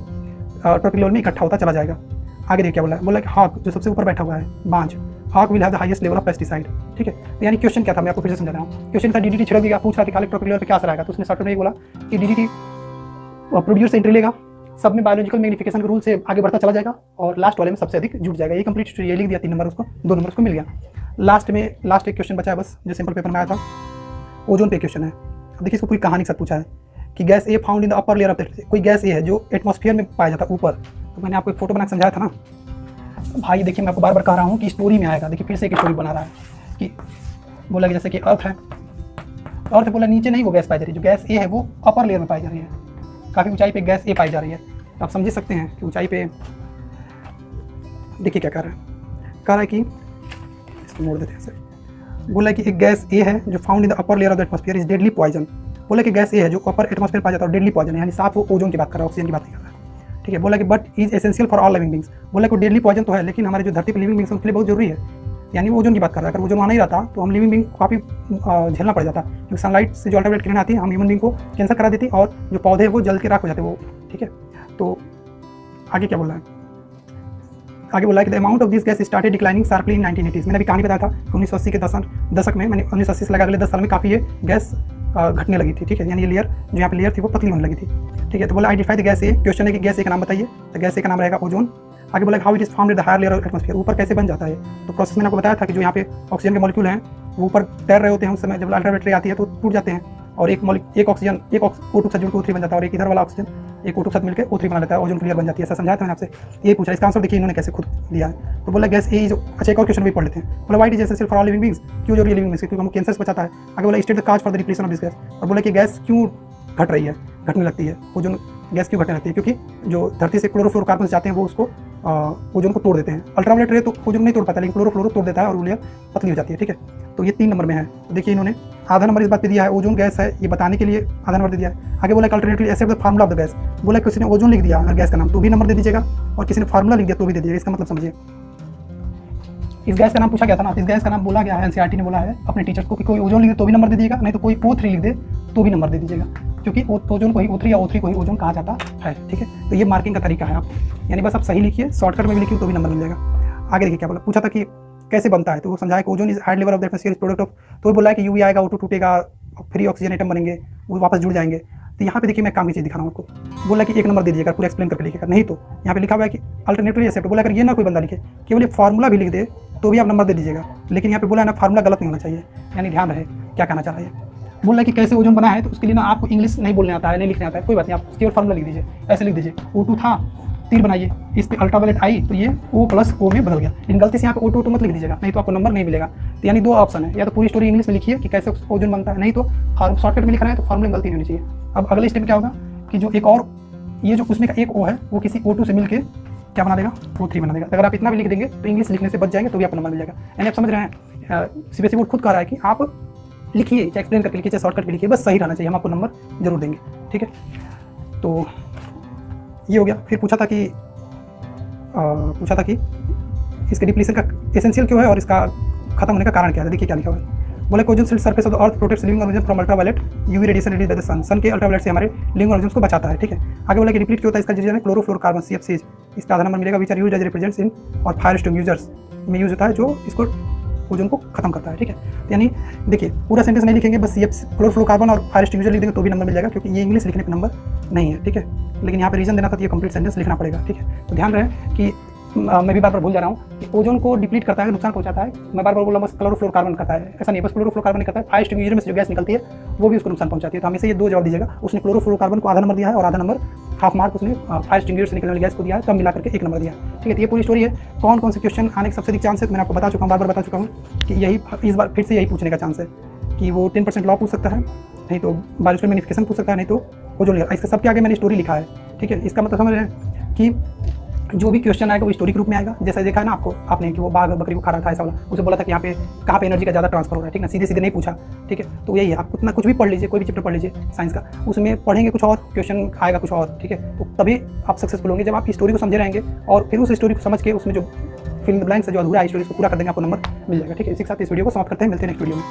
टॉपिक लेवल में इकट्ठा होता चला जाएगा। आगे देखिए क्या बोला है, बोला कि हॉक जो सबसे ऊपर बैठा हुआ है, बांझ, hawk will have the highest level of pesticide, ठीक है। तो यानी क्वेश्चन क्या था, मैं आपको फिर से समझा रहा हूँ। क्वेश्चन था DDT छिड़क दिया, पूछ रहा था खाली टॉपिक लेवल पे क्या असर आएगा, तो उसने शॉर्ट में ये बोला कि DDT प्रोड्यूस एंट्री लेगा, सब में बायोलॉजिकल मैग्निफिकेशन के रूल से आगे बढ़ता चला जाएगा और लास्ट वाले में सबसे अधिक जुट जाएगा। ये कंप्लीट स्टोरी ये लिख दिया, 3 नंबर उसको, 2 नंबर उसको मिल गया। लास्ट एक क्वेश्चन बचा है बस, जो सिंपल पेपर में आया था, ओजोन पे क्वेश्चन है। अब देखिए इसको पूरी कहानी के साथ पूछा है कि gas A found in the upper layer of the, कोई गैस ए है जो एटमॉस्फेयर में पाया जाता है ऊपर। तो मैंने आपको एक फोटो बना के समझाया था ना भाई, देखिए मैं आपको बार बार कह रहा हूँ कि स्टोरी में आएगा। देखिए फिर से एक स्टोरी बना रहा है कि बोला कि जैसे कि अर्थ है, अर्थ बोला नीचे नहीं वो गैस पाई जा रही है, जो गैस ए है वो अपर लेयर में पाई जा रही है, काफ़ी ऊंचाई पे गैस ए पाई जा रही है। आप समझ सकते हैं कि ऊंचाई पे, देखिए क्या कह रहा है कि इसको मोड़ देते हैं ऐसे। बोला कि एक गैस ए है जो found in the upper layer of the atmosphere is deadly poison. बोला कि गैस ए है जो अपर एटमॉस्फेयर पाया जाता है और डेडली पॉइजन, यानी साफ वो ओजोन की बात कर रहा है, ऑक्सीजन की बात नहीं कर रहा है, ठीक है। बोला कि but is essential for all living beings. बोला कि डेडली पॉइजन तो है, लेकिन हमारे जो धरती पर लिविंग बींग्स उनके लिए बहुत जरूरी है, यानी वो ओजोन की बात कर रहा है। अगर ओजोन वहाँ नहीं रहता तो हम लिविंग बींग को काफ़ी झेलना पड़ जाता, क्योंकि सनलाइट से जो अल्ट्रावायलेट किरण आती है हम ह्यूमन बींग को कैंसर करा देती और जो पौधे वो जल के राख हो जाते वो, ठीक है। तो आगे क्या बोल रहा है, आगे बोला है कि the amount of this gas started declining sharply in 1980s। मैंने अभी कहानी बताया था कि 1980 के दशक में, मैंने 1980 से लगा अगले 10 साल में काफ़ी ये गैस घटने लगी थी, ठीक है। यानी ये लेयर जो यहाँ पे लेयर थी वो पतली होने लगी थी, ठीक है। तो बोला identify the gas A, question है कि गैस ए का नाम बताइए, तो गैस ए का नाम रहेगा ओजोन। आगे बोला how it is found in the higher layer of atmosphere, ऊपर कैसे बन जाता है। तो प्रोसेस मैंने आपको बताया था कि जो यहाँ पे ऑक्सीजन के मॉलिक्यूल हैं वो ऊपर तैर रहे होते हैं, उस समय जब अल्ट्रावायलेट रे आती है तो टूट जाते हैं और एक ऑक्सीजन O2 के साथ जुड़ के O3 बन जाता है और एक इधर वाला ऑक्सीजन एक O2 के साथ मिलकर O3 बना लेता है, ओजोन क्लियर बन जाती है। ऐसा समझाया था मैंने आपसे, ये पूछा, इसका आंसर देखिए इन्होंने कैसे खुद दिया है। तो बोला गैस ए जो, अच्छा एक और क्वेश्चन भी पढ़ लेते हैं। बोला what is essential for all living beings, क्यों जरूरी लिविंग बींग्स, क्योंकि हमको कैंसर से बचाता है। आगे बोला state the cause for the depletion of this gas, और बोला कि गैस क्यों घट रही है, घटने लगती है ओजोन गैस क्यों घटने लगती है, क्योंकि जो धरती से क्लोरोफ्लोरोकार्बन जाते हैं वो उसको ओजोन को तोड़ देते हैं। अल्ट्रावायलेट रे तो ओजोन नहीं तोड़ पाता, लेकिन क्लोरोफ्लोरो तोड़ देता है और वो लेयर पतली हो जाती है, ठीक है। तो ये 3 नंबर में है। तो देखिए इन्होंने आधा नंबर इस बात पे दिया है, ओजोन गैस है ये बताने के लिए आधा नंबर दे दिया है। आगे बोला alternatively accept the formula of the gas, बोला किसी ने ओजोन लिख दिया और गैस का नाम तो भी नंबर दे दीजिएगा, और किसी ने फार्मूला लिख दिया तो भी दे दीजिएगा, इसका मतलब समझिए। इस गैस का नाम पूछा गया था ना, इस गैस का नाम बोला गया है, एनसीईआरटी ने बोला है अपने टीचर्स को कि कोई ओजोन लिख दे तो भी नंबर दे दीजिएगा, नहीं तो कोई O3 लिख दे तो भी नंबर दे दीजिएगा, क्योंकि ओजोन को ही O3 या O3 को ही ओजोन कहा जाता है। ठीक है, तो ये मार्किंग का तरीका है। आप यानी बस आप सही लिखिए, शॉर्टकट में भी लिखिए तो भी नंबर मिल जाएगा। आगे देखिए क्या बोला, पूछा था कि कैसे बनता है, तो वो समझाया कि ozone is high level of the atmosphere product of, तो वो बोला है कि यूवी आएगा, O2 टूटेगा, फ्री ऑक्सीजन एटम बनेंगे, वो वापस जुड़ जाएंगे। तो यहाँ पे देखिए मैं काम की चीज़ दिखा रहा हूँ आपको। बोला कि एक नंबर दे दीजिएगा, पूरा एक्सप्लेन करके लिखेगा, नहीं तो यहाँ पे लिखा हुआ है कि अल्टरनेटिवली एक्सेप्ट, बोला अगर ये ना कोई बंदा लिखे, केवल एक फार्मूला भी लिख दे तो भी आप नंबर दे दीजिएगा, लेकिन यहाँ पे बोला है ना फार्मूला गलत नहीं होना चाहिए, यानी ध्यान रहे क्या कहना चाह रहा है। बोल रहा है कि कैसे ओजोन बना है, तो उसके लिए ना आपको इंग्लिश नहीं बोलने आता है, नहीं लिखने आता है, कोई बात नहीं, आप केवल फार्मूला लिख दीजिए, ऐसे लिख दीजिए O2 था, तीर बनाइए, इस पर अल्ट्रावायलेट आई तो ये O+O में बदल गया, लेकिन गलती से यहाँ पे O2 मत लिख दीजिएगा, नहीं तो आपको नंबर नहीं मिलेगा। तो यानी 2 ऑप्शन है, या तो पूरी स्टोरी इंग्लिश में लिखिए कि कैसे ओजोन बनता है, नहीं तो शॉर्टकट में लिखना है तो फार्मूले में गलती नहीं होनी चाहिए। अब अगले स्टेप क्या होगा कि जो एक और ये जो उसमें का एक O है वो किसी O2 से मिलकर क्या बना देगा, O3 बना देगा। अगर आप इतना भी लिख देंगे तो इंग्लिश लिखने से बच जाएंगे तो भी आपको नंबर मिल जाएगा। यानी आप समझ रहे हैं, सीबीएसई बोर्ड खुद कह रहा है कि आप लिखिए, चाहे एक्सप्लेन करके लिखिए, चाहे शॉर्टकट लिखिए, बस सही रहना चाहिए, हम आपको नंबर जरूर देंगे। ठीक है, तो ये हो गया। फिर पूछा था कि इसके डिप्लीशन का एसेंशियल क्यों है और इसका खत्म होने का कारण क्या है। देखिए क्या लिखा हुआ है, बोले ozone shields surface of the earth protects living organism from ultraviolet UV radiation release by the sun, sun के अल्ट्रावायलेट से हमारे लिविंग ऑर्गेनिज्म को बचाता है। ठीक है, आगे बोला कि डिप्लीट क्यों होता है, इसका रीजन है क्लोरोफ्लोरोकार्बन CF6, इसका आधा नंबर मिलेगा, which are used as refrigerants in और फायर एक्सटिंग्विशर्स में यूज होता है, जो इसको ओजोन को खत्म करता है। ठीक है, तो यानी देखिए पूरा सेंटेंस नहीं लिखेंगे, बस CF क्लोरोफ्लोरोकार्बन और फायर एक्सटिंग्विशर लिख देंगे तो भी नंबर मिल जाएगा, क्योंकि ये इंग्लिश लिखने पर नंबर नहीं है। ठीक है, लेकिन यहाँ पे रीजन देना था तो ये कंप्लीट सेंटेंस लिखना पड़ेगा। ठीक है, तो ध्यान रहे कि मैं भी बार बार भूल जा रहा हूँ कि ओजोन को डिप्लीट करता है, नुकसान पहुंचाता है। मैं बार बार बोला बस क्लोरोफ्लोरोकार्बन करता है, ऐसा नहीं, बस क्लोरोफ्लोरोकार्बन नहीं करता है, फायर एक्सटिंग्विशर में से जो गैस निकलती है वो भी उसको नुकसान पहुंचाती है। तो हमेशा ये 2 जवाब दीजिएगा। उसने क्लोरोफ्लोरोकार्बन को आधा नंबर दिया है और आधा नंबर हाफ मार्क उसने फायर एक्सटिंग्विशर से निकलने वाली गैस को दिया है, तब मिला करके 1 नंबर दिया। ठीक है, तो ये पूरी स्टोरी है। कौन कौन से क्वेश्चन आने के सबसे अधिक चांस है, मैंने आपको बता चुका हूँ, बार बार बता चुका हूँ कि यही इस बार फिर से यही पूछने का चांस है कि वो 10% लॉ पूछ सकता है, नहीं तो बायोलॉजिकल मैग्निफिकेशन पूछ सकता है, नहीं तो ओजोन लेयर। इसके सबके आगे मैंने स्टोरी लिखा है। ठीक है, इसका मतलब समझ रहे हैं कि जो भी क्वेश्चन आएगा वो स्टोरी के रूप में आएगा। जैसा देखा है ना आपने कि वो बाघ बकरी को खा रहा था, ऐसा वाला, उसे बोला था कि यहाँ पे कहाँ पे एनर्जी का ज़्यादा ट्रांसफर हो रहा है। ठीक ना, सीधे सीधे नहीं पूछा। ठीक है, तो यही है, आप उतना कुछ भी पढ़ लीजिए, कोई भी चैप्टर पढ़ लीजिए साइंस का, उसमें पढ़ेंगे कुछ और, क्वेश्चन आएगा कुछ और। ठीक है, तो तभी आप सक्सेसफुल होंगे जब आप स्टोरी को समझे रहेंगे और फिर उस स्टोरी को समझ के उसमें जो फिल्म ब्लैंक्स जो अधूरा है स्टोरी को पूरा कर देंगे, आपको नंबर मिल जाएगा। ठीक है, इसी के साथ इस वीडियो को समाप्त करते हैं, मिलते हैं नेक्स्ट वीडियो में।